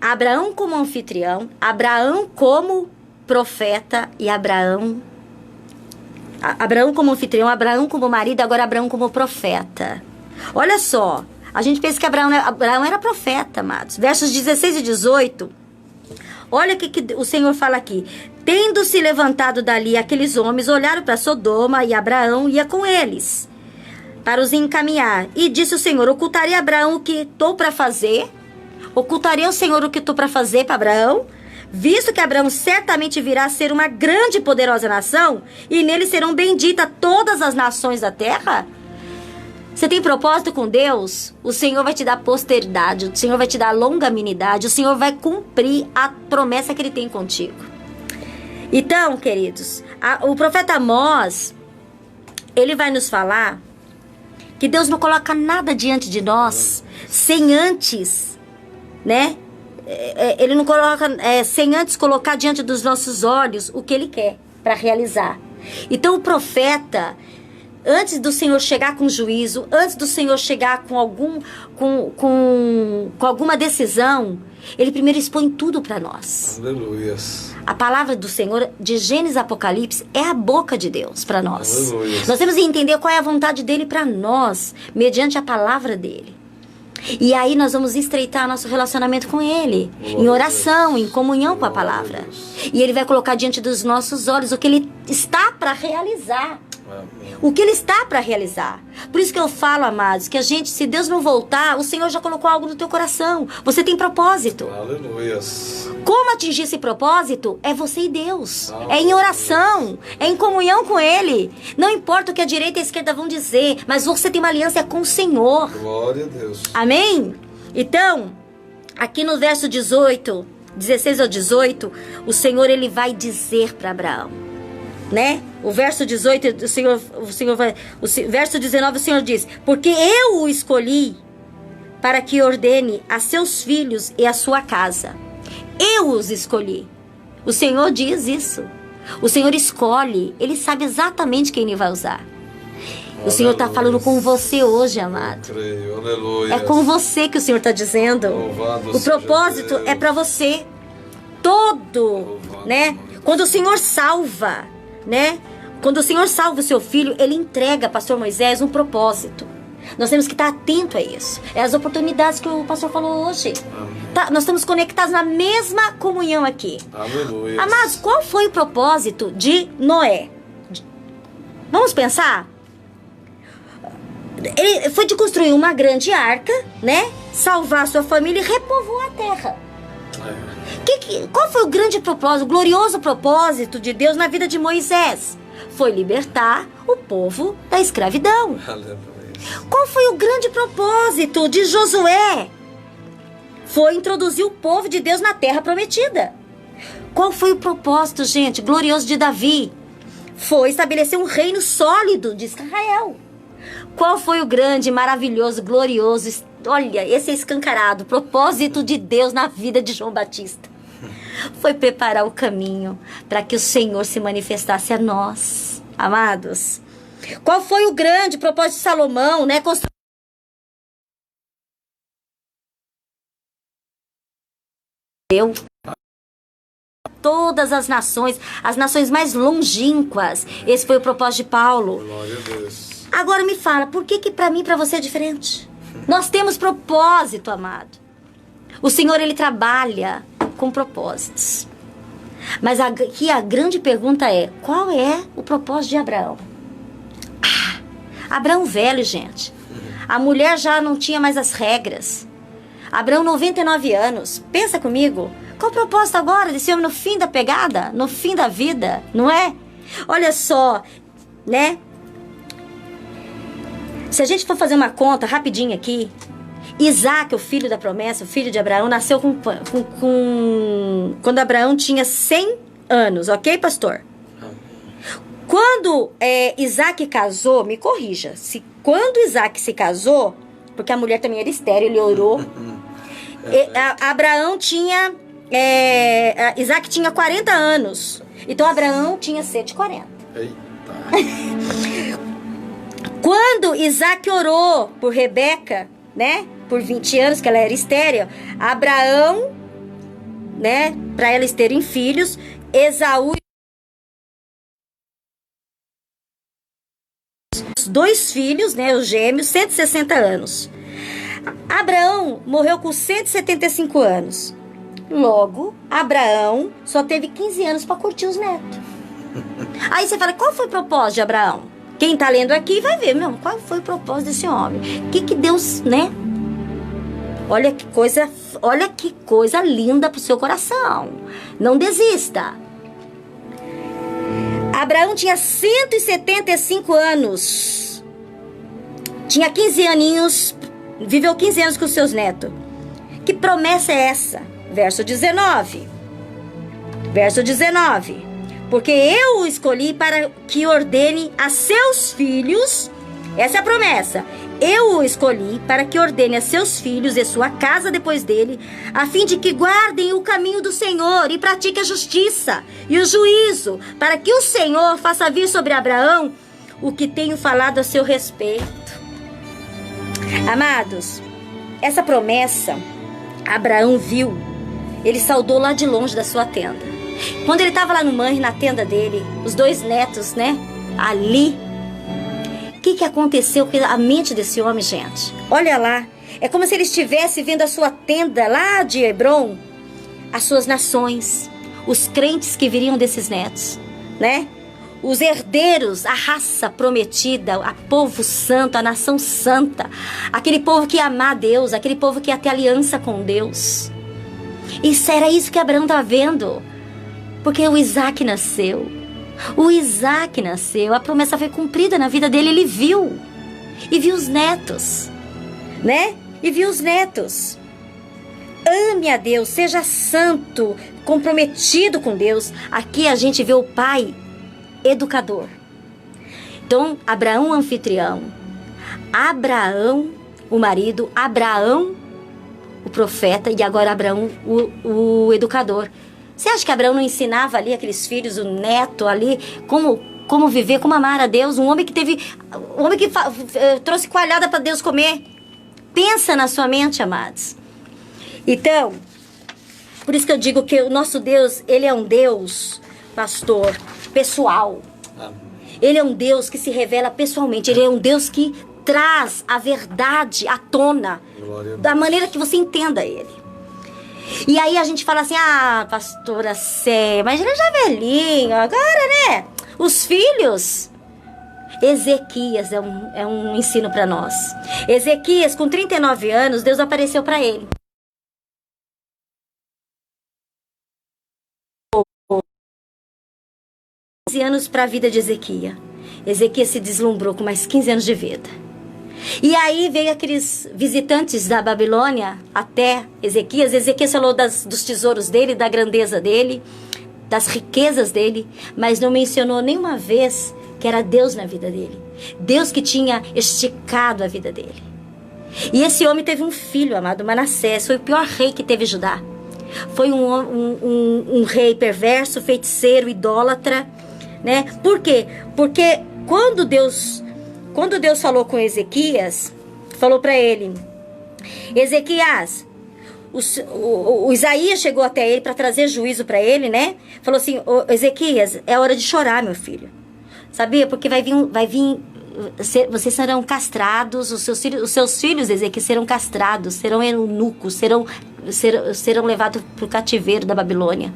Abraão como anfitrião, Abraão como profeta e Abraão como anfitrião, Abraão como marido, agora Abraão como profeta. Olha só, a gente pensa que Abraão era profeta, amados. Versos 16 e 18. Olha o que o Senhor fala aqui. Tendo se levantado dali aqueles homens, olharam para Sodoma e Abraão ia com eles, para os encaminhar. E disse o Senhor, ocultaria Abraão o que estou para fazer? Ocultaria o Senhor o que estou para fazer para Abraão? Visto que Abraão certamente virá a ser uma grande e poderosa nação, e nele serão benditas todas as nações da terra? Você tem propósito com Deus? O Senhor vai te dar posteridade, o Senhor vai te dar longanimidade, o Senhor vai cumprir a promessa que Ele tem contigo. Então, queridos, o profeta Amós, ele vai nos falar que Deus não coloca nada diante de nós sem antes, né? Ele não coloca, sem antes colocar diante dos nossos olhos o que Ele quer para realizar. Então o profeta, antes do Senhor chegar com juízo, antes do Senhor chegar com alguma decisão, Ele primeiro expõe tudo para nós. Aleluia. A palavra do Senhor, de Gênesis a Apocalipse, é a boca de Deus para nós. Aleluia. Nós temos que entender qual é a vontade dEle para nós, mediante a palavra dEle. E aí nós vamos estreitar nosso relacionamento com Ele, em oração, em comunhão com a palavra. E Ele vai colocar diante dos nossos olhos o que Ele está para realizar. O que Ele está para realizar. Por isso que eu falo, amados, que a gente, se Deus não voltar, o Senhor já colocou algo no teu coração. Você tem propósito. Aleluia. Como atingir esse propósito? É você e Deus. É em oração, é em comunhão com Ele. Não importa o que a direita e a esquerda vão dizer, mas você tem uma aliança com o Senhor. Glória a Deus. Amém? Então, aqui no verso 18, 16 ao 18, o Senhor, Ele vai dizer para Abraão, né? O verso 18, verso 19, o Senhor diz: porque eu o escolhi para que ordene a seus filhos e a sua casa. Eu os escolhi. O Senhor diz isso. O Senhor escolhe. Ele sabe exatamente quem Ele vai usar. O Senhor está falando com você hoje, amado. É com você que o Senhor está dizendo. O propósito é para você. Todo, né? Quando o Senhor salva, né? Quando o Senhor salva o seu filho, Ele entrega, pastor Moisés, um propósito. Nós temos que estar atento a isso. É as oportunidades que o pastor falou hoje. Tá, nós estamos conectados na mesma comunhão aqui. Aleluia. Amados, qual foi o propósito de Noé? Vamos pensar? Ele foi de construir uma grande arca, né? Salvar a sua família e repovoar a terra. Qual foi o grande propósito, o glorioso propósito de Deus na vida de Moisés? Foi libertar o povo da escravidão. Aleluia. Qual foi o grande propósito de Josué? Foi introduzir o povo de Deus na terra prometida. Qual foi o propósito, gente, glorioso de Davi? Foi estabelecer um reino sólido de Israel. Qual foi o grande, maravilhoso, glorioso, olha, esse é escancarado, propósito de Deus na vida de João Batista? Foi preparar o caminho para que o Senhor se manifestasse a nós, amados. Qual foi o grande propósito de Salomão, né? Eu. Todas as nações mais longínquas. Esse foi o propósito de Paulo.
Glória a Deus.
Agora me fala, por que pra mim e pra você é diferente? Nós temos propósito, amado. O Senhor, Ele trabalha com propósitos. Mas aqui a grande pergunta é, qual é o propósito de Abraão? Abraão velho, gente. A mulher já não tinha mais as regras. Abraão, 99 anos. Pensa comigo. Qual o propósito agora desse homem no fim da pegada? No fim da vida, não é? Olha só, né? Se a gente for fazer uma conta rapidinho aqui, Isaac, o filho da promessa, o filho de Abraão, nasceu quando Abraão tinha 100 anos, ok, pastor? Quando Isaac casou, me corrija, quando Isaac se casou, porque a mulher também era estéril, ele orou, Abraão tinha, Isaac tinha 40 anos, então Abraão tinha 140.
Eita.
Quando Isaac orou por Rebeca, né, por 20 anos, que ela era estéril, Abraão, né, para eles terem filhos, Esaú, os 2 filhos, né, os gêmeos, 160 anos. Abraão morreu com 175 anos. Logo, Abraão só teve 15 anos para curtir os netos. Aí você fala, qual foi o propósito de Abraão? Quem tá lendo aqui vai ver, meu, qual foi o propósito desse homem? O que Deus, né? Olha que coisa linda pro seu coração. Não desista. Abraão tinha 175 anos. Tinha 15 aninhos, viveu 15 anos com seus netos. Que promessa é essa? Verso 19. Verso 19. Porque eu o escolhi para que ordene a seus filhos, essa é a promessa, eu o escolhi para que ordene a seus filhos e sua casa depois dele, a fim de que guardem o caminho do Senhor e pratiquem a justiça e o juízo, para que o Senhor faça vir sobre Abraão o que tenho falado a seu respeito. Amados, essa promessa, Abraão viu, ele saudou lá de longe da sua tenda. Quando ele estava lá no Manre, na tenda dele, os 2 netos, né, ali, o que aconteceu com a mente desse homem, gente? Olha lá, é como se ele estivesse vendo a sua tenda lá de Hebron, as suas nações, os crentes que viriam desses netos, né? Os herdeiros, a raça prometida, o povo santo, a nação santa, aquele povo que ia amar Deus, aquele povo que ia ter aliança com Deus. Era isso que Abraão estava vendo. Porque o Isaac nasceu. O Isaac nasceu. A promessa foi cumprida na vida dele. Ele viu. E viu os netos. Né? E viu os netos. Ame a Deus. Seja santo. Comprometido com Deus. Aqui a gente vê o pai educador. Então, Abraão, anfitrião. Abraão, o marido. Abraão, o profeta. E agora Abraão, o educador. Você acha que Abraão não ensinava ali aqueles filhos, o neto ali, como viver, como amar a Deus? Um homem que trouxe coalhada para Deus comer. Pensa na sua mente, amados. Então, por isso que eu digo que o nosso Deus, Ele é um Deus, pastor, pessoal. Ele é um Deus que se revela pessoalmente. Ele é um Deus que traz a verdade à tona, da maneira que você entenda Ele. E aí a gente fala assim, pastora Céia, mas ele já é velhinho, agora, né? Os filhos. Ezequias é um ensino para nós. Ezequias, com 39 anos, Deus apareceu para ele. 15 anos para a vida de Ezequias. Ezequias se deslumbrou com mais 15 anos de vida. E aí veio aqueles visitantes da Babilônia até Ezequias. Ezequias falou dos tesouros dele, da grandeza dele, das riquezas dele, mas não mencionou nenhuma vez que era Deus na vida dele. Deus que tinha esticado a vida dele. E esse homem teve um filho, amado Manassés. Foi o pior rei que teve Judá. Foi um rei perverso, feiticeiro, idólatra, né? Por quê? Porque quando Deus falou com Ezequias, falou para ele: Ezequias, o Isaías chegou até ele para trazer juízo para ele, né? Falou assim: Ezequias, é hora de chorar, meu filho. Sabia? Porque vai vir vocês serão castrados, os seus filhos, Ezequias, serão castrados, serão eunucos, serão levados para o cativeiro da Babilônia.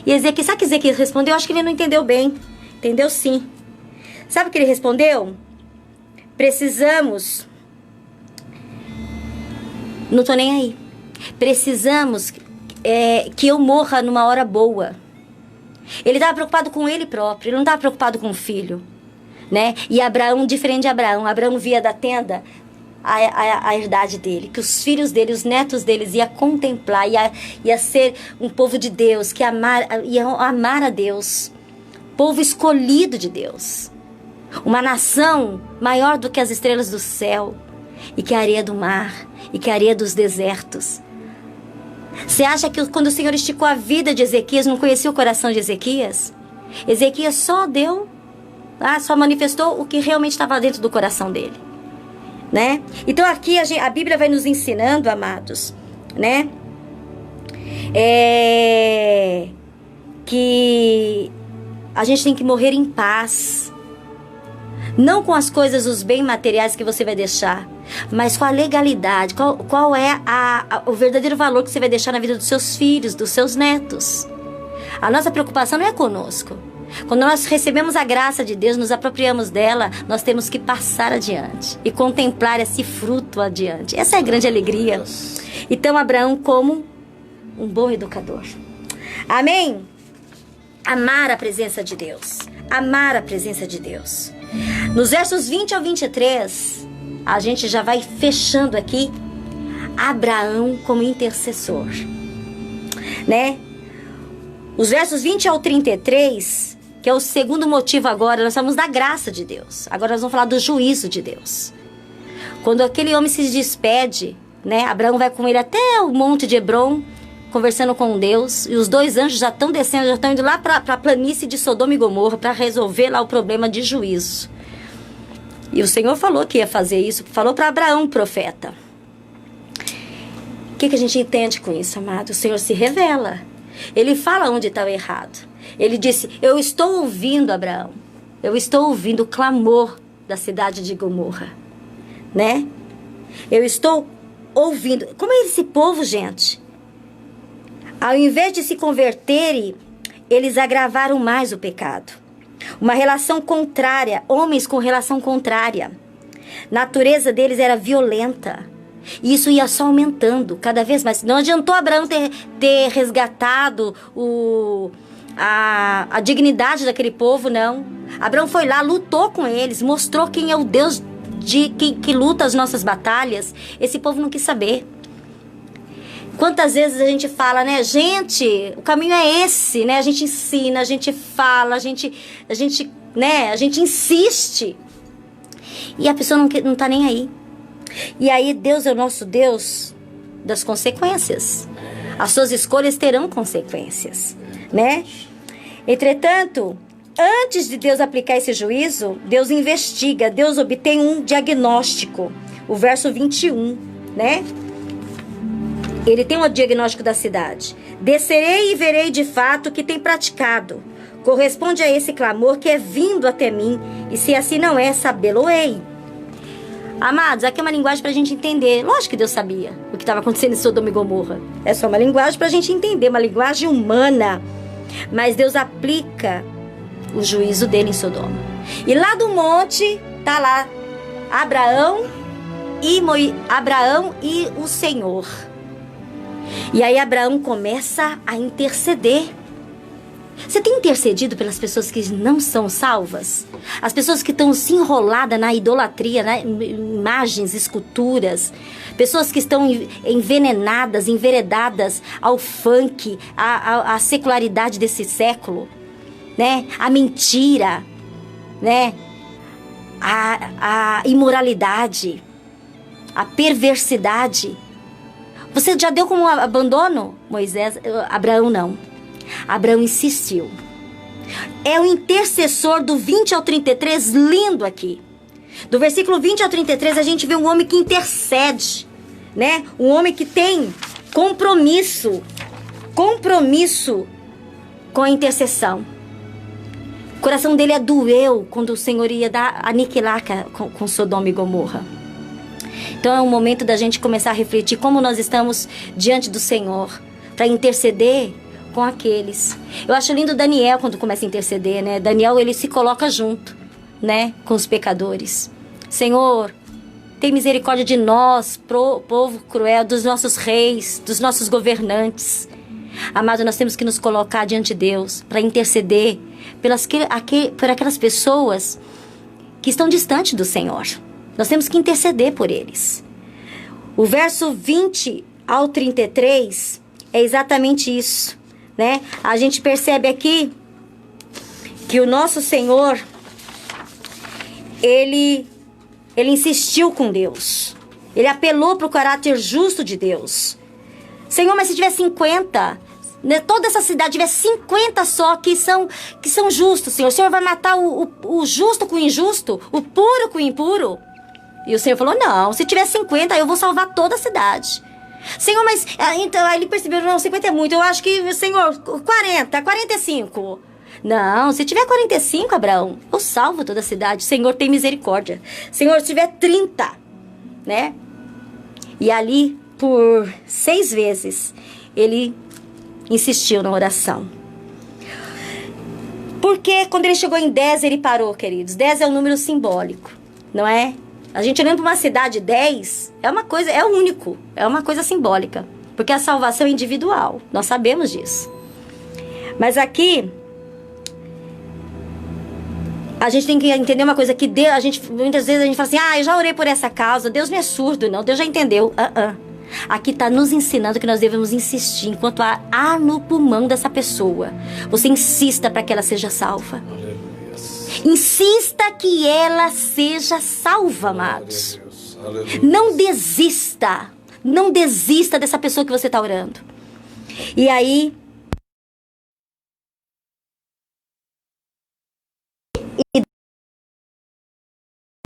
E Ezequias, sabe o que Ezequias respondeu? Eu acho que ele não entendeu bem. Entendeu sim. Sabe o que ele respondeu? Precisamos... Não tô nem aí. Precisamos que eu morra numa hora boa. Ele estava preocupado com ele próprio, ele não estava preocupado com o filho, né? E Abraão, diferente de Abraão via da tenda a herdade dele, que os filhos dele, os netos deles ia contemplar, ia ser um povo de Deus, que ia amar a Deus, povo escolhido de Deus, uma nação maior do que as estrelas do céu, e que a areia do mar, e que a areia dos desertos. Você acha que quando o Senhor esticou a vida de Ezequias, não conhecia o coração de Ezequias? Ezequias só manifestou o que realmente estava dentro do coração dele, né? Então aqui a Bíblia vai nos ensinando, amados, né? Que a gente tem que morrer em paz. Não com as coisas, os bens materiais que você vai deixar, mas com a legalidade. Qual é o verdadeiro valor que você vai deixar na vida dos seus filhos, dos seus netos? A nossa preocupação não é conosco. Quando nós recebemos a graça de Deus, nos apropriamos dela, nós temos que passar adiante e contemplar esse fruto adiante. Essa é a grande alegria. Então, Abraão, como um bom educador. Amém? Amar a presença de Deus. Amar a presença de Deus. Nos versos 20 ao 23, a gente já vai fechando aqui Abraão como intercessor, né? Os versos 20 ao 33, que é o segundo motivo agora, nós falamos da graça de Deus. Agora nós vamos falar do juízo de Deus. Quando aquele homem se despede, né? Abraão vai com ele até o monte de Hebron, conversando com Deus, e os dois anjos já estão descendo, já estão indo lá para a planície de Sodoma e Gomorra para resolver lá o problema de juízo. E o Senhor falou que ia fazer isso, falou para Abraão, profeta. O que a gente entende com isso, amado? O Senhor se revela. Ele fala onde está o errado. Ele disse: eu estou ouvindo, Abraão, eu estou ouvindo o clamor da cidade de Gomorra, né? Eu estou ouvindo. Como é esse povo, gente? Ao invés de se converterem, eles agravaram mais o pecado. Uma relação contrária, homens com relação contrária. A natureza deles era violenta. E isso ia só aumentando cada vez mais. Não adiantou Abraão ter resgatado a dignidade daquele povo, não. Abraão foi lá, lutou com eles, mostrou quem é o Deus que luta as nossas batalhas. Esse povo não quis saber. Quantas vezes a gente fala, né? Gente, o caminho é esse, né? A gente ensina, a gente fala, a gente insiste. E a pessoa não tá nem aí. E aí Deus é o nosso Deus das consequências. As suas escolhas terão consequências, né? Entretanto, antes de Deus aplicar esse juízo, Deus investiga, Deus obtém um diagnóstico. O verso 21, né? Ele tem um diagnóstico da cidade. Descerei e verei de fato o que tem praticado. Corresponde a esse clamor que é vindo até mim. E se assim não é, sabê-lo-ei. Amados, aqui é uma linguagem para a gente entender. Lógico que Deus sabia o que estava acontecendo em Sodoma e Gomorra. É só uma linguagem para a gente entender, uma linguagem humana. Mas Deus aplica o juízo dele em Sodoma. E lá do monte, tá lá Abraão e o Senhor. E aí Abraão começa a interceder. Você tem intercedido pelas pessoas que não são salvas? As pessoas que estão se enroladas na idolatria, né? Imagens, esculturas. Pessoas que estão envenenadas, enveredadas ao funk, à secularidade desse século, né? A mentira, né? A imoralidade, a perversidade. Você já deu como abandono? Abraão não. Abraão insistiu. É o intercessor do 20 ao 33, lindo aqui. Do versículo 20 ao 33, a gente vê um homem que intercede, né? Um homem que tem compromisso com a intercessão. O coração dele doeu quando o Senhor ia aniquilar com Sodoma e Gomorra. Então é um momento da gente começar a refletir como nós estamos diante do Senhor, para interceder com aqueles. Eu acho lindo Daniel quando começa a interceder, né? Daniel, ele se coloca junto, né, com os pecadores. Senhor, tem misericórdia de nós, povo cruel, dos nossos reis, dos nossos governantes. Amado, nós temos que nos colocar diante de Deus para interceder por aquelas pessoas que estão distantes do Senhor. Nós temos que interceder por eles. O verso 20 ao 33 é exatamente isso, né? A gente percebe aqui que o nosso Senhor, ele insistiu com Deus. Ele apelou para o caráter justo de Deus. Senhor, mas se tiver 50, né, toda essa cidade tiver 50 só que são justos, Senhor. O Senhor vai matar o justo com o injusto, o puro com o impuro? E o Senhor falou, não, se tiver 50, eu vou salvar toda a cidade. Senhor, mas... Então, aí ele percebeu, não, 50 é muito. Eu acho que, Senhor, 40, 45. Não, se tiver 45, Abraão, eu salvo toda a cidade. Senhor, tem misericórdia. Senhor, se tiver 30, né? E ali, por 6 vezes, ele insistiu na oração. Porque quando ele chegou em 10, ele parou, queridos. 10 é um número simbólico, não é? A gente olhando para uma cidade 10, é uma coisa, é único, é uma coisa simbólica. Porque a salvação é individual, nós sabemos disso. Mas aqui, a gente tem que entender uma coisa, que Deus, muitas vezes a gente fala assim, eu já orei por essa causa, Deus não é surdo, não, Deus já entendeu. Aqui está nos ensinando que nós devemos insistir, enquanto há ar no pulmão dessa pessoa. Você insista para que ela seja salva. Insista que ela seja salva, amados. Não desista. Não desista dessa pessoa que você está orando. E aí...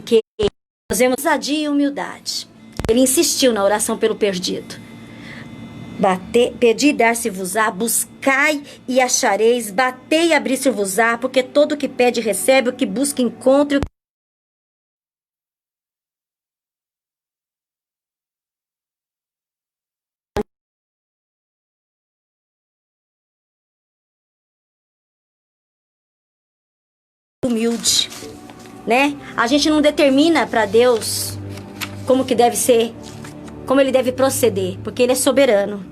que nós vemos ousadia e humildade. Ele insistiu na oração pelo perdido. Pedi e dar-se-vos-á, buscai e achareis, batei e abrir-se-vos-á, porque todo o que pede recebe, o que busca encontra. Humilde, né? A gente não determina para Deus como que deve ser, como ele deve proceder, porque ele é soberano,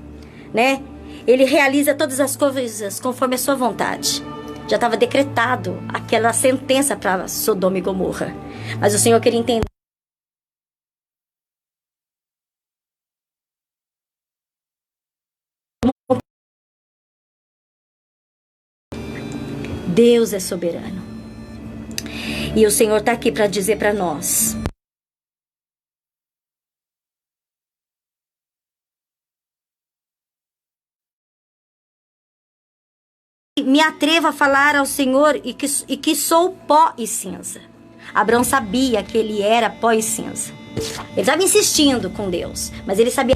né? Ele realiza todas as coisas conforme a sua vontade. Já estava decretado aquela sentença para Sodoma e Gomorra, mas o Senhor queria entender. Deus é soberano. E o Senhor está aqui para dizer para nós: me atrevo a falar ao Senhor e que sou pó e cinza. Abraão sabia que ele era pó e cinza. Ele estava insistindo com Deus, mas ele sabia.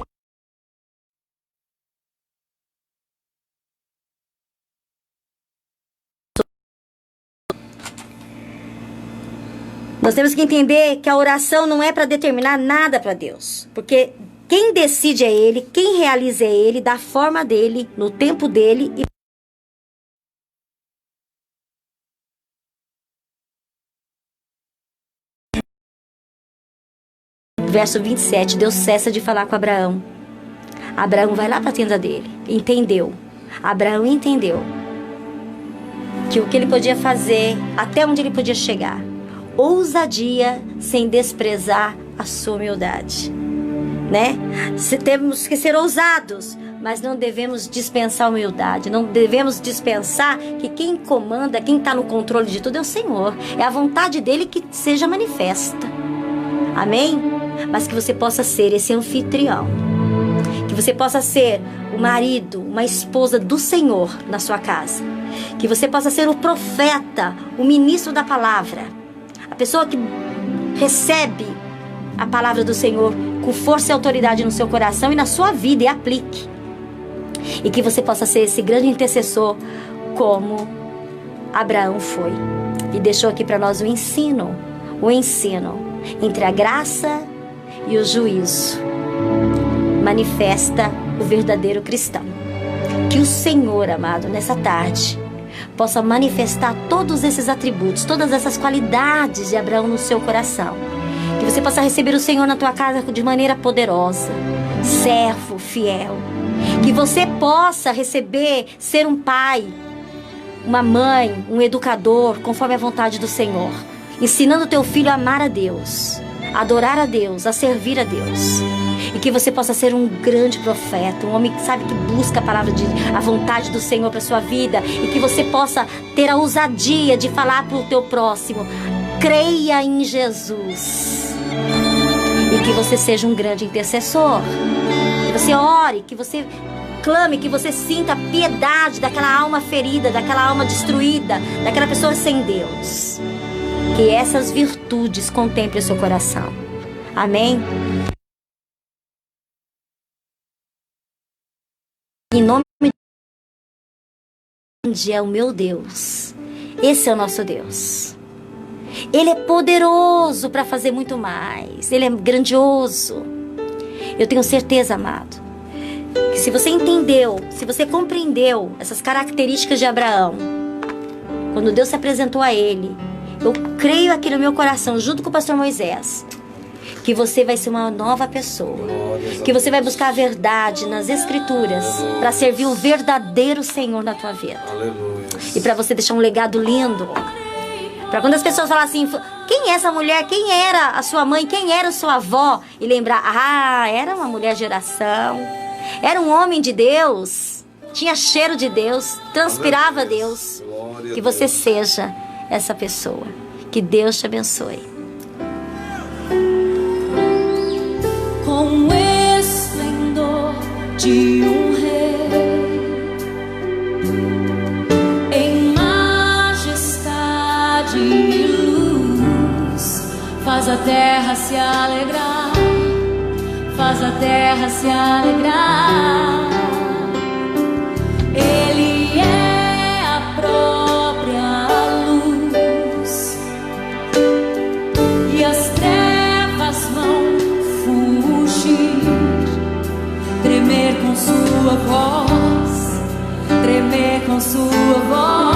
Nós temos que entender que a oração não é para determinar nada para Deus, porque quem decide é Ele, quem realiza é Ele, da forma dele, no tempo dele. Verso 27, Deus cessa de falar com Abraão. Abraão vai lá para a tenda dele, entendeu. Abraão entendeu que o que ele podia fazer, até onde ele podia chegar. Ousadia sem desprezar a sua humildade, né? Temos que ser ousados, mas não devemos dispensar a humildade. Não devemos dispensar que quem comanda, quem está no controle de tudo é o Senhor. É a vontade dele que seja manifesta. Amém? Mas que você possa ser esse anfitrião. Que você possa ser o marido, uma esposa do Senhor na sua casa. Que você possa ser o profeta, o ministro da palavra. A pessoa que recebe a palavra do Senhor com força e autoridade no seu coração e na sua vida, e aplique. E que você possa ser esse grande intercessor como Abraão foi. E deixou aqui para nós o ensino entre a graça e o juízo. Manifesta o verdadeiro cristão. Que o Senhor, amado, nessa tarde, possa manifestar todos esses atributos, todas essas qualidades de Abraão no seu coração. Que você possa receber o Senhor na tua casa de maneira poderosa, servo, fiel. Que você possa receber, ser um pai, uma mãe, um educador, conforme a vontade do Senhor. Ensinando o teu filho a amar a Deus, a adorar a Deus, a servir a Deus. E que você possa ser um grande profeta, um homem que sabe, que busca a vontade do Senhor para sua vida. E que você possa ter a ousadia de falar para o teu próximo: creia em Jesus. E que você seja um grande intercessor. Que você ore, que você clame, que você sinta a piedade daquela alma ferida, daquela alma destruída, daquela pessoa sem Deus. Que essas virtudes contemplem o seu coração. Amém? Em nome de é o meu Deus. Esse é o nosso Deus. Ele é poderoso para fazer muito mais. Ele é grandioso. Eu tenho certeza, amado, que se você entendeu, se você compreendeu essas características de Abraão, quando Deus se apresentou a ele, eu creio aqui no meu coração, junto com o pastor Moisés, que você vai ser uma nova pessoa, que você vai buscar a verdade nas Escrituras para servir o verdadeiro Senhor na tua vida. E para você deixar um legado lindo, para quando as pessoas falam assim: quem é essa mulher? Quem era a sua mãe? Quem era a sua avó? E lembrar: era uma mulher de oração, era um homem de Deus, tinha cheiro de Deus, transpirava Deus. Que você seja essa pessoa. Que Deus te abençoe.
Com o esplendor de um rei, em majestade e luz, faz a terra se alegrar, faz a terra se alegrar. Ele é a própria luz, e as trevas vão fugir, tremer com sua voz, tremer com sua voz.